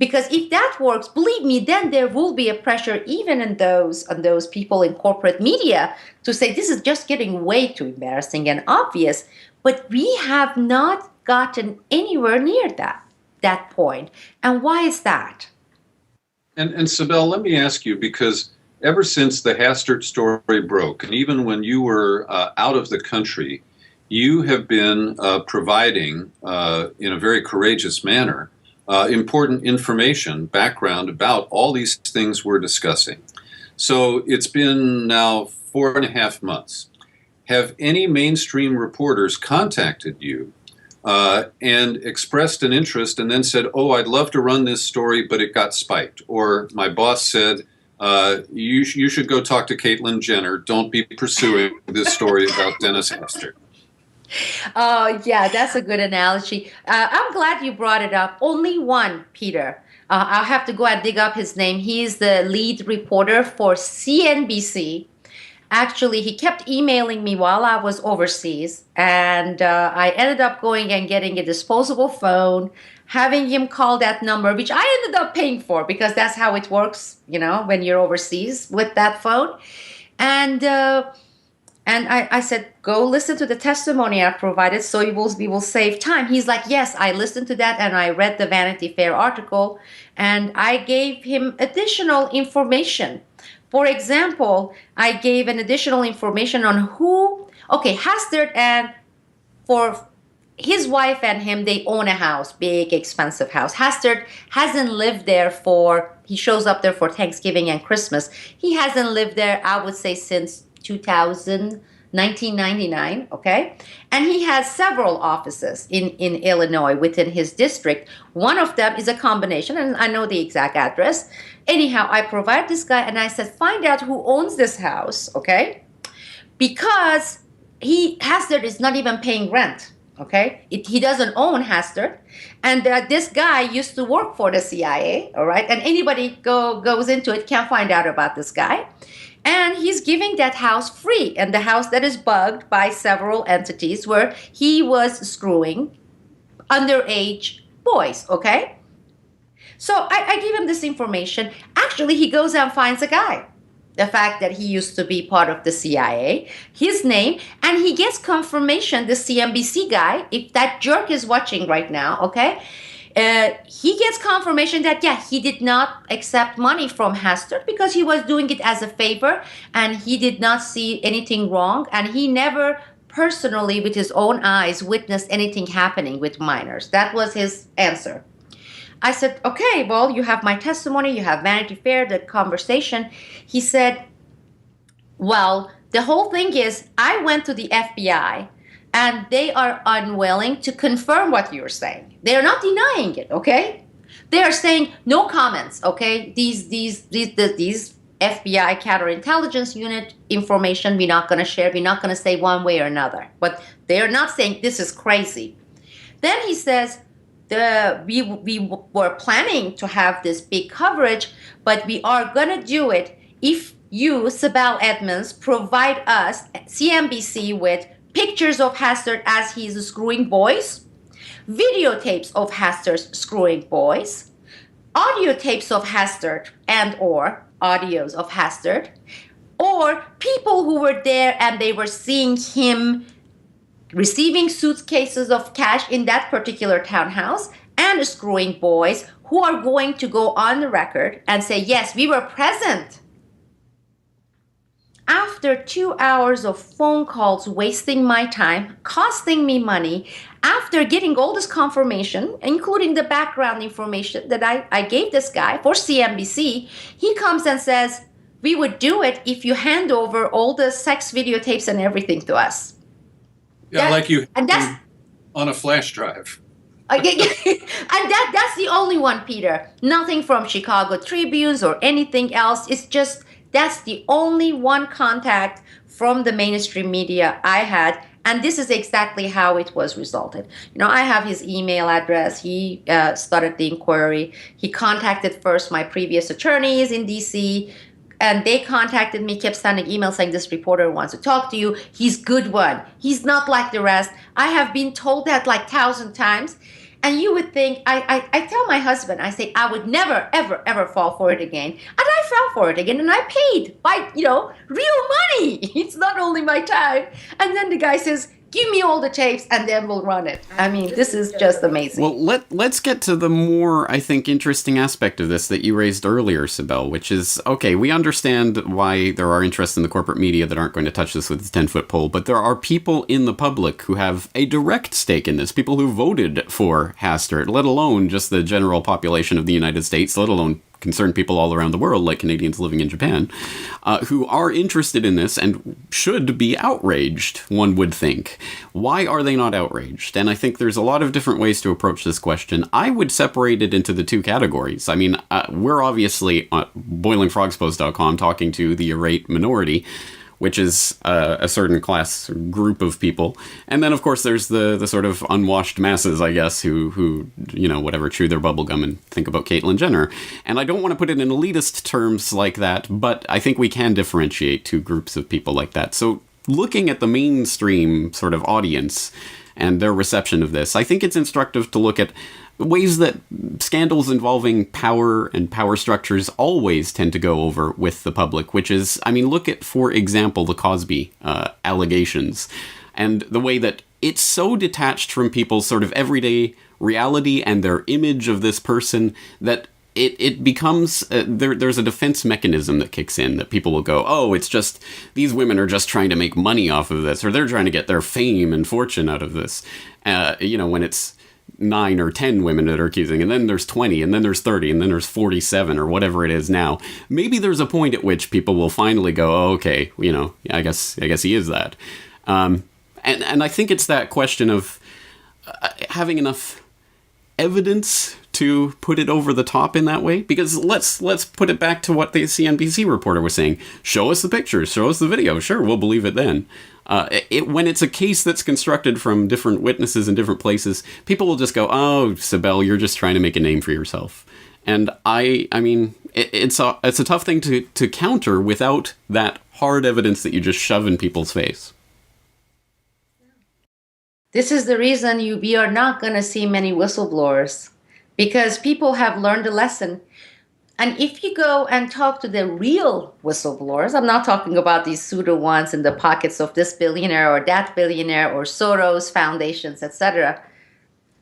Because if that works, believe me, then there will be a pressure even in on those people in corporate media to say this is just getting way too embarrassing and obvious. But we have not gotten anywhere near that point. And why is that? And Sibel, let me ask you, because ever since the Hastert story broke, and even when you were out of the country, you have been providing, in a very courageous manner, important information, background about all these things we're discussing. So it's been now 4.5 months. Have any mainstream reporters contacted you and expressed an interest and then said, oh, I'd love to run this story, but it got spiked? Or my boss said, you should go talk to Caitlyn Jenner. Don't be pursuing this story about Dennis Hastert. Oh, yeah, that's a good analogy. I'm glad you brought it up. Only one, Peter. I'll have to go and dig up his name. He's the lead reporter for CNBC. Actually, he kept emailing me while I was overseas, and I ended up going and getting a disposable phone, having him call that number, which I ended up paying for because that's how it works, when you're overseas with that phone. And I said, go listen to the testimony I provided so we will save time. He's like, yes, I listened to that and I read the Vanity Fair article and I gave him additional information. For example, I gave an additional information on Hastert, and for his wife and him, they own a house, big, expensive house. Hastert hasn't lived there he shows up there for Thanksgiving and Christmas. He hasn't lived there, I would say, since 1999, okay? And he has several offices in Illinois within his district. One of them is a combination, and I know the exact address. Anyhow, I provide this guy, and I said, find out who owns this house, okay? Because Hastert is not even paying rent, okay? He doesn't own Hastert. And this guy used to work for the CIA, all right? And anybody goes into it can find out about this guy. And he's giving that house free, and the house that is bugged by several entities where he was screwing underage boys, okay? So I give him this information. Actually, he goes and finds a guy. The fact that he used to be part of the CIA, his name, and he gets confirmation, the CNBC guy, if that jerk is watching right now, okay? He gets confirmation that, he did not accept money from Hastert because he was doing it as a favor and he did not see anything wrong, and he never personally with his own eyes witnessed anything happening with minors. That was his answer. I said, okay, well, you have my testimony, you have Vanity Fair, the conversation. He said, well, the whole thing is I went to the FBI and they are unwilling to confirm what you're saying. They're not denying it, okay? They are saying no comments, okay? These FBI counterintelligence unit information we're not going to share. We're not going to say one way or another. But they are not saying this is crazy. Then he says, we were planning to have this big coverage, but we are going to do it if you, Sibel Edmonds, provide us, CNBC, with pictures of Hastert as he's screwing boys, videotapes of Hastert screwing boys, audio tapes of Hastert and or audios of Hastert, or people who were there and they were seeing him receiving suitcases of cash in that particular townhouse and screwing boys, who are going to go on the record and say, yes, we were present. After 2 hours of phone calls wasting my time, costing me money, after getting all this confirmation, including the background information that I gave this guy for CNBC, he comes and says, we would do it if you hand over all the sex videotapes and everything to us. Yeah, like you and that's on a flash drive. and that's the only one, Peter. Nothing from Chicago Tribunes or anything else. It's just that's the only one contact from the mainstream media I had, and this is exactly how it was resulted. I have his email address. He started the inquiry. He contacted first my previous attorneys in D.C., and they contacted me, kept sending emails saying, this reporter wants to talk to you. He's good one. He's not like the rest. I have been told that like 1,000 times. And you would think, I tell my husband, I say, I would never, ever, ever fall for it again. And I fell for it again, and I paid by, real money. It's not only my time. And then the guy says, give me all the tapes, and then we'll run it. I mean, this is just amazing. Well, let's get to the more, I think, interesting aspect of this that you raised earlier, Sibel, which is, okay, we understand why there are interests in the corporate media that aren't going to touch this with a 10-foot pole, but there are people in the public who have a direct stake in this, people who voted for Hastert, let alone just the general population of the United States, let alone concerned people all around the world, like Canadians living in Japan, who are interested in this and should be outraged, one would think. Why are they not outraged? And I think there's a lot of different ways to approach this question. I would separate it into the two categories. I mean, we're obviously at boilingfrogspost.com talking to the irate minority, which is a certain class group of people. And then, of course, there's the sort of unwashed masses, I guess, who whatever, chew their bubblegum and think about Caitlyn Jenner. And I don't want to put it in elitist terms like that, but I think we can differentiate two groups of people like that. So looking at the mainstream sort of audience and their reception of this, I think it's instructive to look at ways that scandals involving power and power structures always tend to go over with the public, which is, I mean, look at, for example, the Cosby allegations and the way that it's so detached from people's sort of everyday reality and their image of this person that it becomes, there's a defense mechanism that kicks in, that people will go, oh, it's just, these women are just trying to make money off of this, or they're trying to get their fame and fortune out of this, when it's 9 or 10 women that are accusing, and then there's 20, and then there's 30, and then there's 47, or whatever it is now. Maybe there's a point at which people will finally go, oh, okay, I guess he is that. And I think it's that question of having enough evidence to put it over the top in that way, because let's put it back to what the CNBC reporter was saying. Show us the pictures, show us the video, sure, we'll believe it then. When it's a case that's constructed from different witnesses in different places, people will just go, oh, Sibel, you're just trying to make a name for yourself. And I mean, it's a tough thing to counter without that hard evidence that you just shove in people's face. This is the reason we are not going to see many whistleblowers, because people have learned a lesson. And if you go and talk to the real whistleblowers, I'm not talking about these pseudo ones in the pockets of this billionaire or that billionaire or Soros foundations, etc.,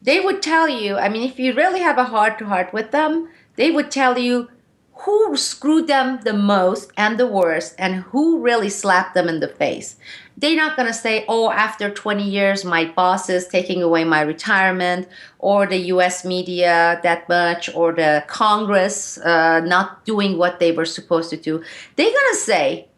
they would tell you, I mean, if you really have a heart-to-heart with them, they would tell you who screwed them the most and the worst, and who really slapped them in the face. They're not going to say, oh, after 20 years, my boss is taking away my retirement, or the US media that much, or the Congress not doing what they were supposed to do. They're going to say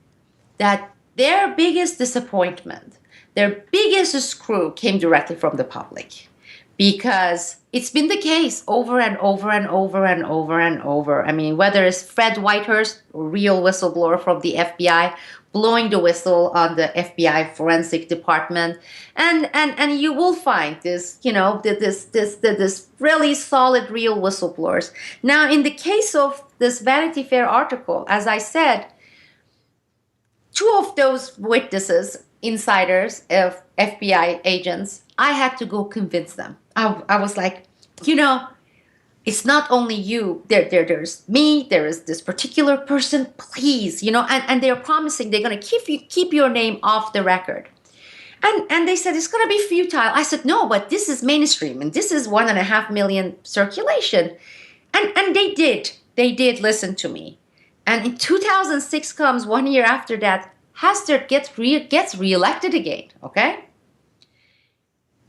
that their biggest disappointment, their biggest screw came directly from the public. Because it's been the case over and over and over and over and over. I mean, whether it's Fred Whitehurst, a real whistleblower from the FBI, blowing the whistle on the FBI forensic department, and you will find this, this really solid real whistleblowers. Now, in the case of this Vanity Fair article, as I said, two of those witnesses, insiders, of FBI agents, I had to go convince them. I was like, it's not only you. There's me. There is this particular person. Please, and they're promising they're going to keep your name off the record. And they said it's going to be futile. I said, no, but this is mainstream, and this is 1.5 million circulation. And they did. They did listen to me. And in 2006 comes 1 year after that, Hastert gets reelected again, okay?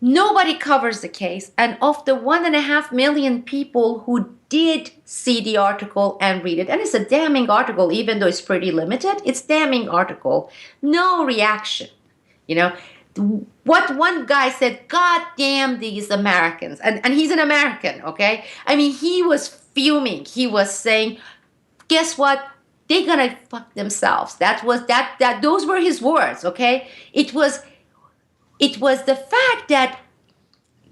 Nobody covers the case, and of the 1.5 million people who did see the article and read it, and it's a damning article, even though it's pretty limited, it's damning article, no reaction. What one guy said, God damn these Americans, and he's an American, okay? I mean, he was fuming. He was saying, guess what? They're gonna fuck themselves. Those were his words, okay? It was the fact that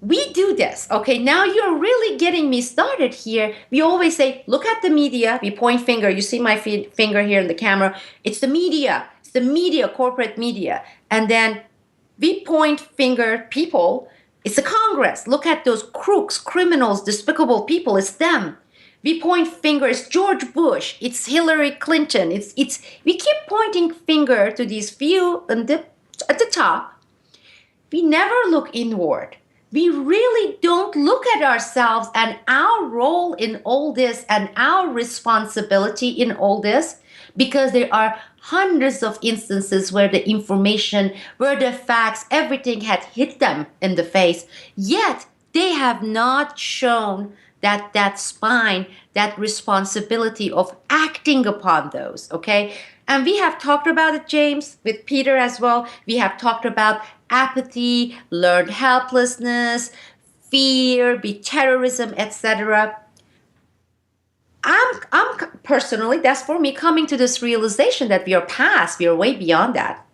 we do this. Okay, now you're really getting me started here. We always say, look at the media. We point finger. You see my finger here in the camera. It's the media. It's the media, corporate media. And then we point finger people It's the Congress. Look at those crooks, criminals, despicable people. It's them. We point fingers. George Bush. It's Hillary Clinton. We keep pointing finger to these few at the top. We never look inward. We really don't look at ourselves and our role in all this and our responsibility in all this, because there are hundreds of instances where the information, where the facts, everything had hit them in the face, yet they have not shown that spine, that responsibility of acting upon those, okay? And we have talked about it, James, with Peter as well. We have talked about apathy, learned helplessness, fear, terrorism, etc. I'm personally, that's for me, coming to this realization that we are way beyond that.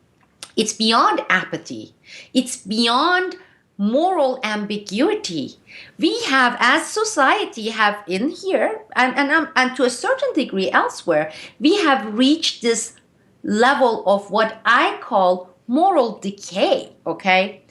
It's beyond apathy. It's beyond moral ambiguity. We have, as society, have in here, and to a certain degree elsewhere, we have reached this level of what I call moral decay, okay?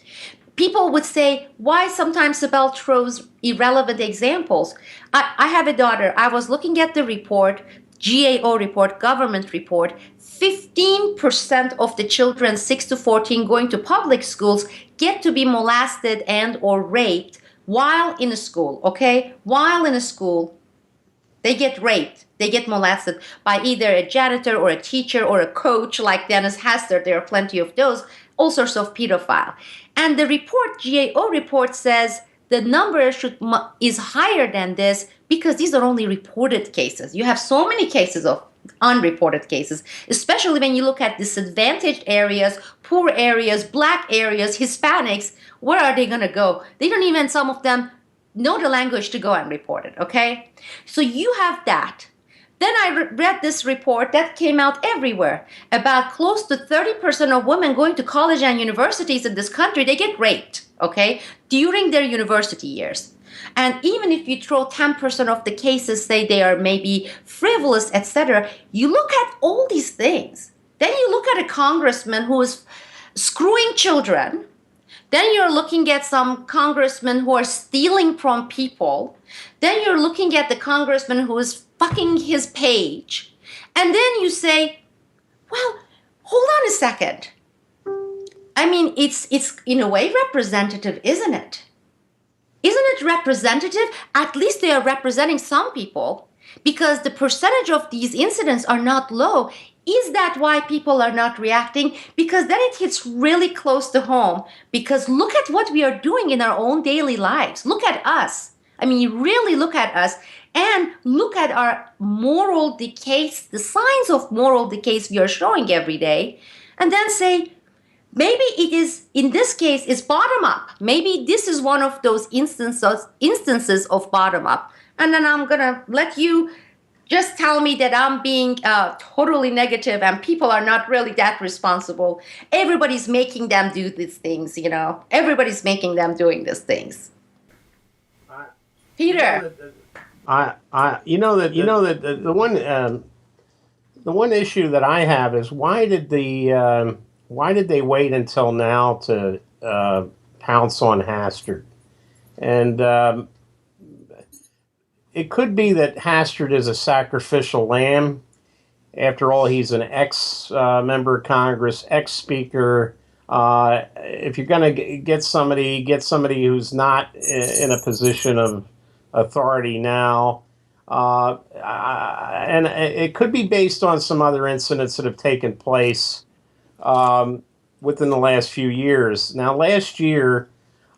People would say, why sometimes Sibel throws irrelevant examples? I have a daughter. I was looking at the report, GAO report, government report. 15% of the children 6 to 14 going to public schools get to be molested and or raped while in a school, okay? While in a school, they get raped. They get molested by either a janitor or a teacher or a coach like Dennis Hastert. There are plenty of those, all sorts of pedophile. And the report, GAO report, says the number is higher than this because these are only reported cases. You have so many cases of unreported cases, especially when you look at disadvantaged areas, poor areas, black areas, Hispanics. Where are they going to go? They don't even, some of them, know the language to go and report it, okay? So you have that. Then I read this report that came out everywhere about close to 30% of women going to college and universities in this country, they get raped, okay, during their university years. And even if you throw 10% of the cases, say they are maybe frivolous, etc., you look at all these things. Then you look at a congressman who is screwing children. Then you're looking at some congressmen who are stealing from people. Then you're looking at the congressman who is fucking his page. And then you say, well, hold on a second. I mean, it's in a way representative, isn't it? Isn't it representative? At least they are representing some people, because the percentage of these incidents are not low. Is that why people are not reacting? Because then it hits really close to home. Because look at what we are doing in our own daily lives. Look at us. I mean, you really look at us and look at our moral decays, the signs of moral decays we are showing every day, and then say, maybe it is, in this case, it's bottom up. Maybe this is one of those instances of bottom up. And then I'm going to let you just tell me that I'm being totally negative and people are not really that responsible. Everybody's making them do these things, you know. Everybody's making them doing these things. Peter. The one issue that I have is why did they wait until now to pounce on Hastert? And it could be that Hastert is a sacrificial lamb. After all, he's an ex-member of Congress, ex-speaker. If you're going to get somebody who's not in a position of authority now. And it could be based on some other incidents that have taken place within the last few years. Now, last year,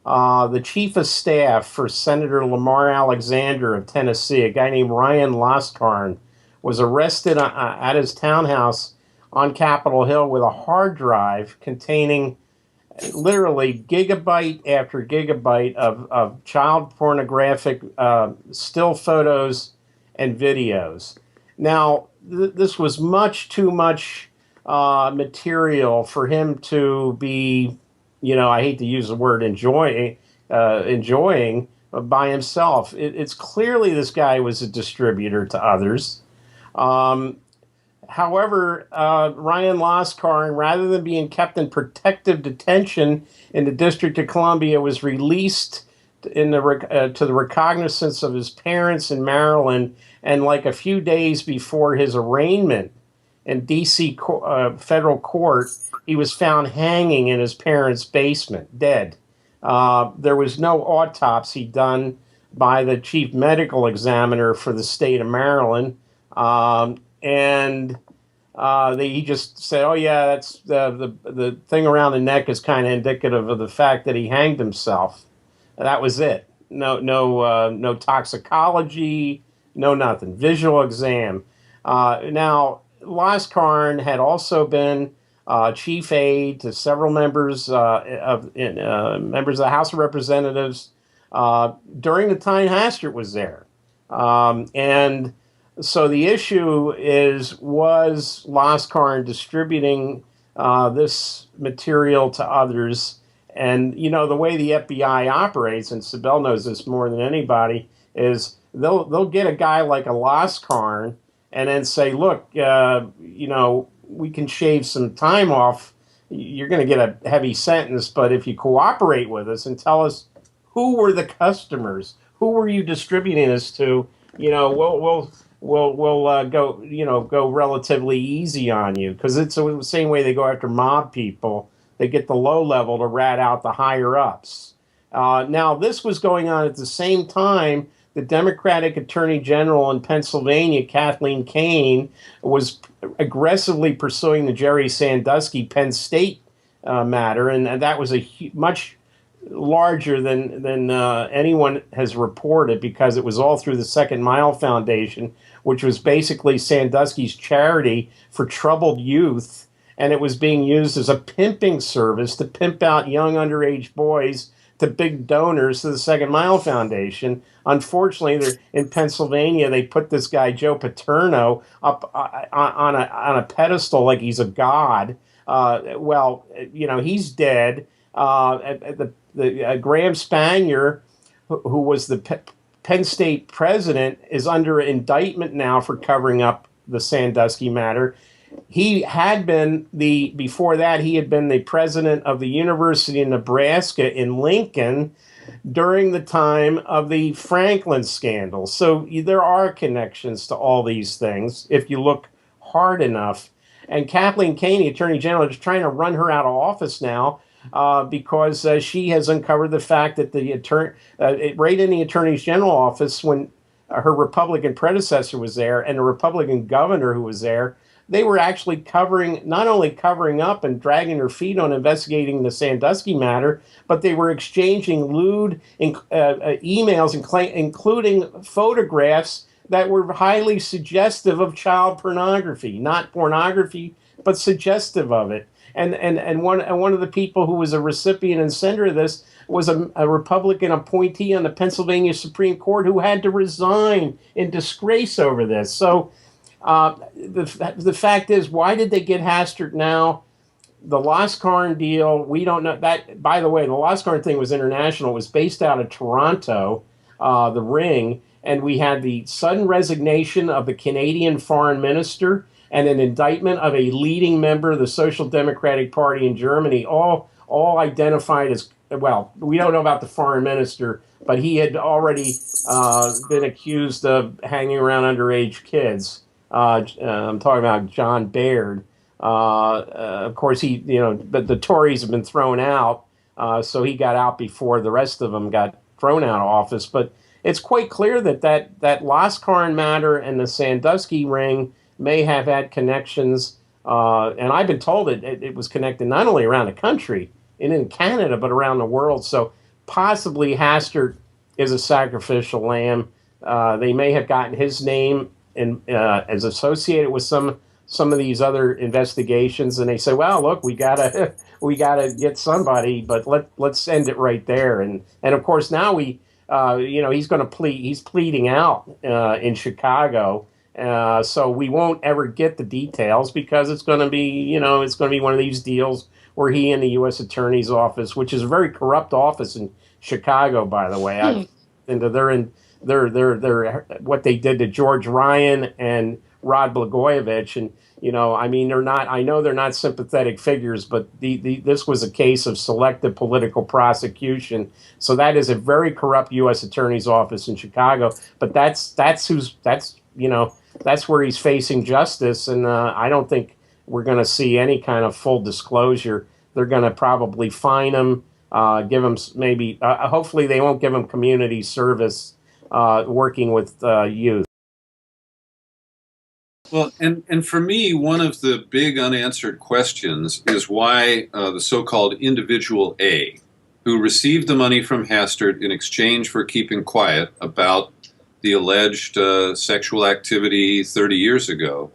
the chief of staff for Senator Lamar Alexander of Tennessee, a guy named Ryan Loscarn, was arrested at his townhouse on Capitol Hill with a hard drive containing literally gigabyte after gigabyte of child pornographic still photos and videos. Now, this was much too much material for him to be, I hate to use the word enjoying by himself. It's clearly this guy was a distributor to others. However, Ryan Laskarn, rather than being kept in protective detention in the District of Columbia, was released to the recognizance of his parents in Maryland, and like a few days before his arraignment in D.C. federal court, he was found hanging in his parents' basement, dead. There was no autopsy done by the chief medical examiner for the state of Maryland, and he just said, "Oh yeah, that's the thing around the neck is kind of indicative of the fact that he hanged himself." That was it. No toxicology, no nothing. Visual exam. Now, Laskarn had also been chief aide to several members of the House of Representatives during the time Hastert was there, and so the issue was Laskarn distributing this material to others? And, the way the FBI operates, and Sibel knows this more than anybody, is they'll get a guy like a Laskarn and then say, look, we can shave some time off. You're going to get a heavy sentence, but if you cooperate with us and tell us who were the customers, who were you distributing this to, we'll go relatively easy on you, because it's the same way they go after mob people. They get the low level to rat out the higher ups. Now, this was going on at the same time the Democratic Attorney General in Pennsylvania, Kathleen Kane, was aggressively pursuing the Jerry Sandusky Penn State matter, and that was much larger than anyone has reported, because it was all through the Second Mile Foundation, which was basically Sandusky's charity for troubled youth. And it was being used as a pimping service to pimp out young underage boys to big donors to the Second Mile Foundation. Unfortunately, in Pennsylvania, they put this guy, Joe Paterno, up on a pedestal like he's a god. He's dead. Graham Spanier, who was the Penn State president, is under indictment now for covering up the Sandusky matter. He had been before that, he had been the president of the University of Nebraska in Lincoln during the time of the Franklin scandal. So there are connections to all these things if you look hard enough. And Kathleen Kane, the Attorney General, is trying to run her out of office now because she has uncovered the fact that right in the Attorney General office, when her Republican predecessor was there and the Republican governor who was there, they were actually not only covering up and dragging their feet on investigating the Sandusky matter, but they were exchanging lewd emails, including photographs that were highly suggestive of child pornography, not pornography, but suggestive of it. And one of the people who was a recipient and sender of this was a Republican appointee on the Pennsylvania Supreme Court who had to resign in disgrace over this. So the fact is, why did they get Hastert now? The Laskarn deal, we don't know. That, by the way, the Laskarn thing was international. It was based out of Toronto, the Ring, and we had the sudden resignation of the Canadian foreign minister and an indictment of a leading member of the Social Democratic Party in Germany, all identified as, well, we don't know about the foreign minister, but he had already been accused of hanging around underage kids. I'm talking about John Baird. Of course, but the Tories have been thrown out, so he got out before the rest of them got thrown out of office. But it's quite clear that Laskarn matter and the Sandusky ring may have had connections, and I've been told it was connected not only around the country and in Canada, but around the world. So possibly Hastert is a sacrificial lamb. They may have gotten his name as associated with some of these other investigations, and they say, well, look, we gotta get somebody, but let's end it right there. And of course now he's going to plead. He's pleading out in Chicago, so we won't ever get the details, because it's going to be one of these deals where he and the U.S. Attorney's Office, which is a very corrupt office in Chicago, by the way, they're what they did to George Ryan and Rod Blagojevich. And, I mean, I know they're not sympathetic figures, but this was a case of selective political prosecution. So that is a very corrupt U.S. Attorney's Office in Chicago. But that's where he's facing justice. And I don't think we're going to see any kind of full disclosure. They're going to probably fine him, give him maybe, hopefully they won't give him community service working with youth. Well, and for me, one of the big unanswered questions is why the so-called individual A, who received the money from Hastert in exchange for keeping quiet about the alleged sexual activity 30 years ago,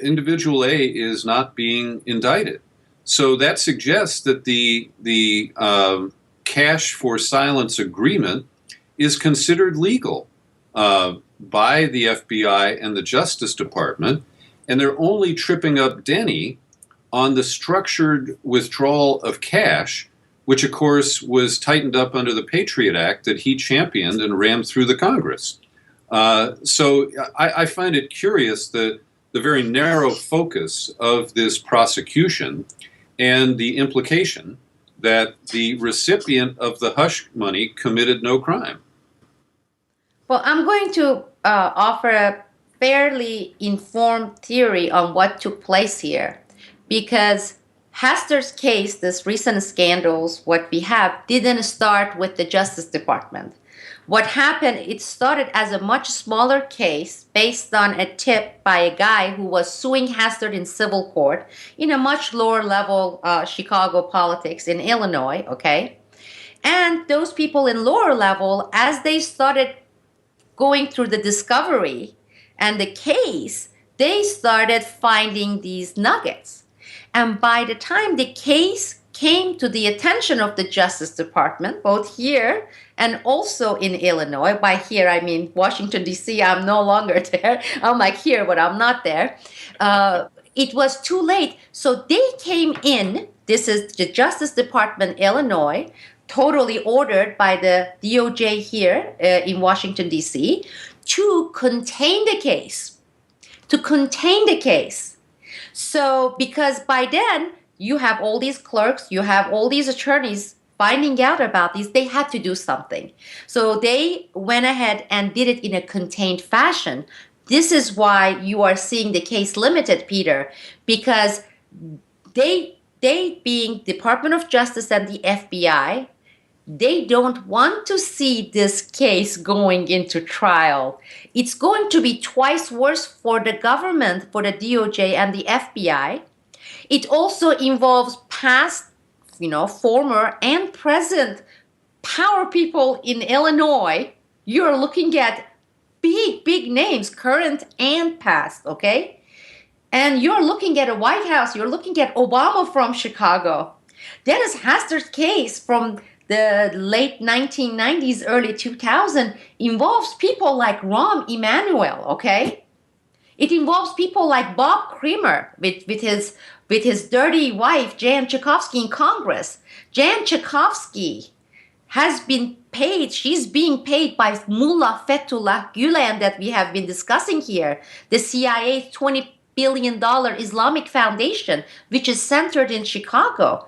individual A is not being indicted. So that suggests that the cash for silence agreement is considered legal by the FBI and the Justice Department, and they're only tripping up Denny on the structured withdrawal of cash, which of course was tightened up under the Patriot Act that he championed and rammed through the Congress. So I find it curious that the very narrow focus of this prosecution and the implication that the recipient of the hush money committed no crime. Well, I'm going to offer a fairly informed theory on what took place here, because Hastert's case, this recent scandals, what we have, didn't start with the Justice Department. What happened, it started as a much smaller case based on a tip by a guy who was suing Hastert in civil court in a much lower level Chicago politics in Illinois, okay? And those people in lower level, as they started going through the discovery and the case, they started finding these nuggets. And by the time the case came to the attention of the Justice Department, both here and also in Illinois, by here I mean Washington, D.C., I'm no longer there. I'm like here, but I'm not there. It was too late. So they came in, this is the Justice Department, Illinois, totally ordered by the DOJ here in Washington, D.C., to contain the case. To contain the case. So, because by then, you have all these clerks, you have all these attorneys finding out about these, they had to do something. So they went ahead and did it in a contained fashion. This is why you are seeing the case limited, Peter, because they being Department of Justice and the FBI, they don't want to see this case going into trial. It's going to be twice worse for the government, for the DOJ and the FBI. It also involves past, former and present power people in Illinois. You're looking at big names, current and past, okay? And you're looking at a White House, you're looking at Obama from Chicago. Dennis Hastert's case from the late 1990s, early 2000 involves people like Rahm Emanuel, okay? It involves people like Bob Creamer with his dirty wife, Jan Tchaikovsky, in Congress. Jan Tchaikovsky has been paid, she's being paid by Mullah Fethullah Gulen that we have been discussing here, the CIA's $20 billion Islamic Foundation, which is centered in Chicago.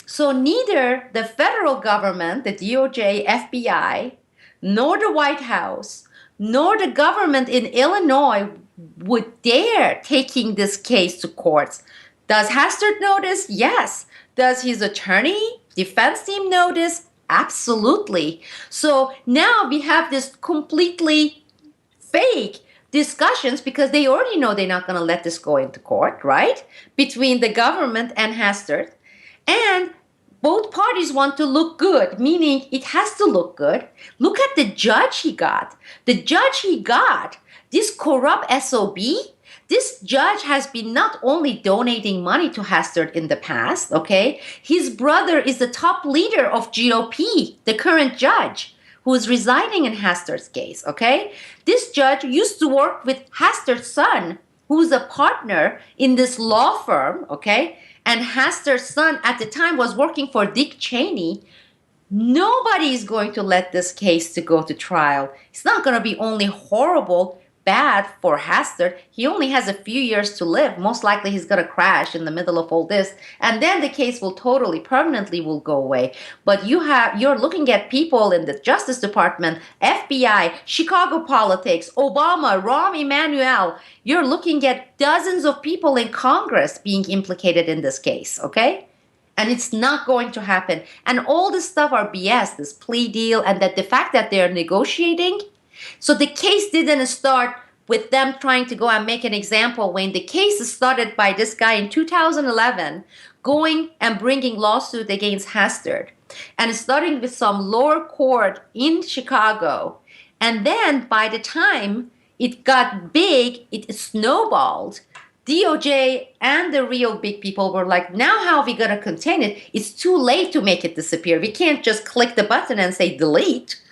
So neither the federal government, the DOJ, FBI, nor the White House, nor the government in Illinois would dare taking this case to courts. Does Hastert know this? Yes. Does his attorney, defense team know this? Absolutely. So now we have this completely fake discussions because they already know they're not going to let this go into court, right? Between the government and Hastert. And both parties want to look good, meaning it has to look good. Look at the judge he got. The judge he got, this corrupt SOB, this judge has been not only donating money to Hastert in the past, okay? His brother is the top leader of GOP, the current judge, who is residing in Hastert's case, okay? This judge used to work with Hastert's son, who's a partner in this law firm, okay? And Hastert's son at the time was working for Dick Cheney. Nobody is going to let this case to go to trial. It's not going to be only horrible, bad for Hastert. He only has a few years to live. Most likely he's going to crash in the middle of all this. And then the case will totally, permanently will go away. But you're looking at people in the Justice Department, FBI, Chicago politics, Obama, Rahm Emanuel. You're looking at dozens of people in Congress being implicated in this case, okay? And it's not going to happen. And all this stuff are BS, this plea deal, and that the fact that they're negotiating. So the case didn't start with them trying to go and make an example. When the case started by this guy in 2011, going and bringing lawsuit against Hastert, and starting with some lower court in Chicago. And then by the time it got big, it snowballed. DOJ and the real big people were like, now how are we going to contain it? It's too late to make it disappear. We can't just click the button and say delete,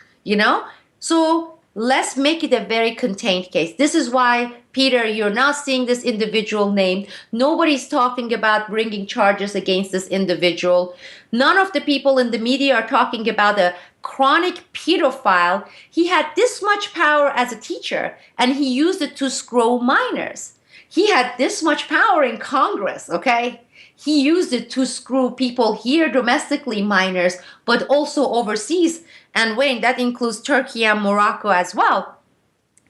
So let's make it a very contained case. This is why, Peter, you're not seeing this individual named. Nobody's talking about bringing charges against this individual. None of the people in the media are talking about a chronic pedophile. He had this much power as a teacher, and he used it to screw minors. He had this much power in Congress, okay? He used it to screw people here domestically, minors, but also overseas. And Wayne, that includes Turkey and Morocco as well,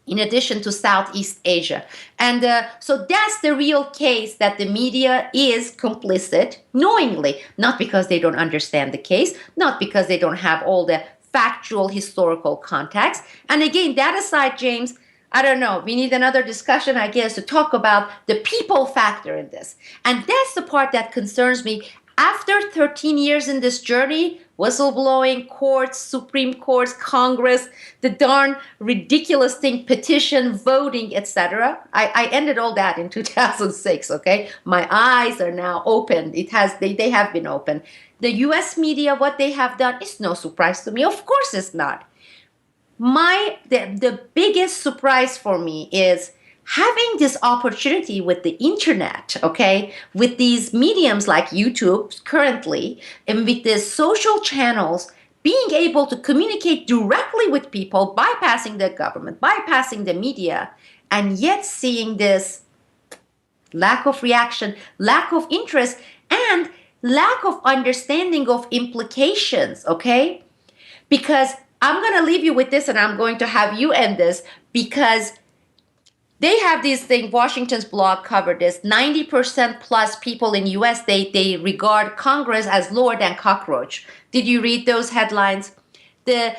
in addition to Southeast Asia. And so that's the real case, that the media is complicit knowingly, not because they don't understand the case, not because they don't have all the factual historical context. And again, that aside, James, I don't know. We need another discussion, I guess, to talk about the people factor in this. And that's the part that concerns me. After 13 years in this journey, whistleblowing, courts, Supreme Courts, Congress, the darn ridiculous thing, petition, voting, etc. I ended all that in 2006, okay? My eyes are now open. They have been open. The U.S. media, what they have done is no surprise to me. Of course it's not. The biggest surprise for me is having this opportunity with the internet, okay, with these mediums like YouTube currently, and with the social channels, being able to communicate directly with people, bypassing the government, bypassing the media, and yet seeing this lack of reaction, lack of interest, and lack of understanding of implications, okay? Because I'm going to leave you with this, and I'm going to have you end this, because they have these things. Washington's blog covered this. 90% plus people in U.S., they regard Congress as lower than cockroach. Did you read those headlines? The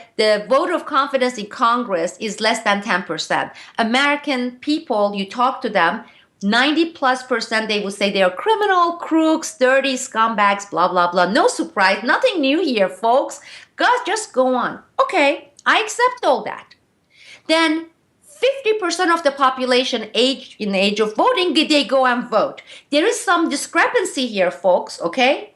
vote of confidence in Congress is less than 10%. American people, you talk to them, 90+%, they would say they are criminal, crooks, dirty scumbags, blah, blah, blah. No surprise, nothing new here, folks. God, just go on. Okay, I accept all that. Then 50% of the population in the age of voting, they go and vote. There is some discrepancy here, folks, okay?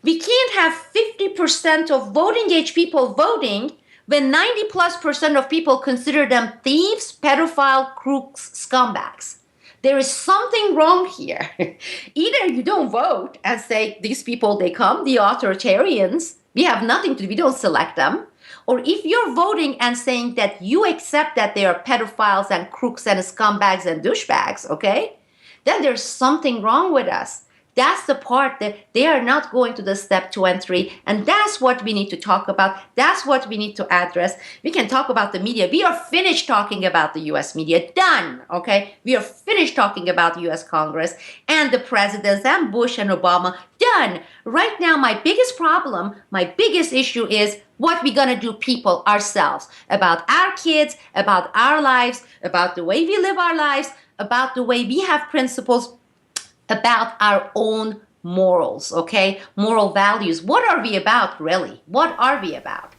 We can't have 50% of voting age people voting when 90+% of people consider them thieves, pedophile, crooks, scumbags. There is something wrong here. Either you don't vote and say, these people, they come, the authoritarians, we have nothing to do, we don't select them. Or if you're voting and saying that you accept that they are pedophiles and crooks and scumbags and douchebags, okay, then there's something wrong with us. That's the part that they are not going to the step 2 and 3. And that's what we need to talk about. That's what we need to address. We can talk about the media. We are finished talking about the U.S. media. Done. Okay. We are finished talking about the U.S. Congress and the presidents and Bush and Obama. Done. Right now, my biggest problem, my biggest issue is what we're going to do, people, ourselves, about our kids, about our lives, about the way we live our lives, about the way we have principles, about our own morals, okay? Moral values. What are we about, really? What are we about?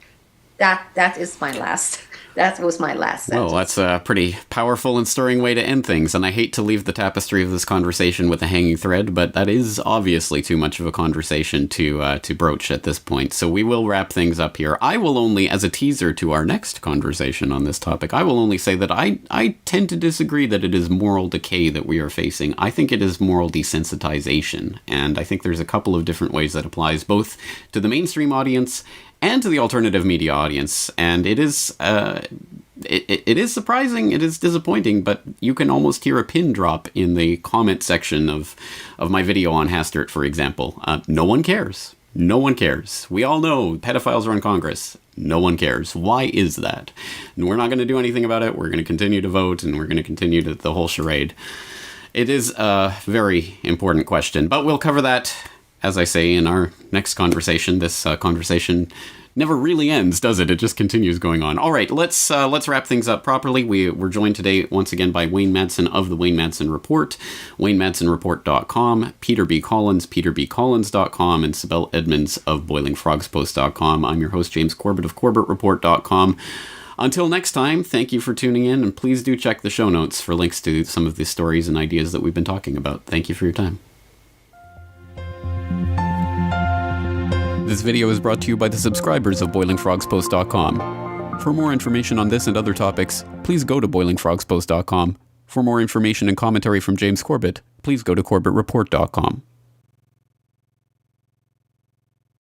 That is my last. That was my last sentence. Well, that's a pretty powerful and stirring way to end things, and I hate to leave the tapestry of this conversation with a hanging thread, but that is obviously too much of a conversation to broach at this point, so we will wrap things up here. I will only, as a teaser to our next conversation on this topic, I will only say that I tend to disagree that it is moral decay that we are facing. I think it is moral desensitization, and I think there's a couple of different ways that applies, both to the mainstream audience and to the alternative media audience. And it is it is surprising, it is disappointing, but you can almost hear a pin drop in the comment section of my video on Hastert, for example. No one cares. No one cares. We all know pedophiles run Congress. No one cares. Why is that? And we're not going to do anything about it. We're going to continue to vote, and we're going to continue the whole charade. It is a very important question, but we'll cover that, as I say, in our next conversation. This conversation never really ends, does it? It just continues going on. All right, let's wrap things up properly. We're joined today once again by Wayne Madsen of the Wayne Madsen Report, WayneMadsenReport.com, Peter B. Collins, PeterBCollins.com, and Sibel Edmonds of BoilingFrogsPost.com. I'm your host, James Corbett of CorbettReport.com. Until next time, thank you for tuning in, and please do check the show notes for links to some of the stories and ideas that we've been talking about. Thank you for your time. This video is brought to you by the subscribers of BoilingFrogsPost.com. For more information on this and other topics, please go to BoilingFrogsPost.com. For more information and commentary from James Corbett, please go to CorbettReport.com.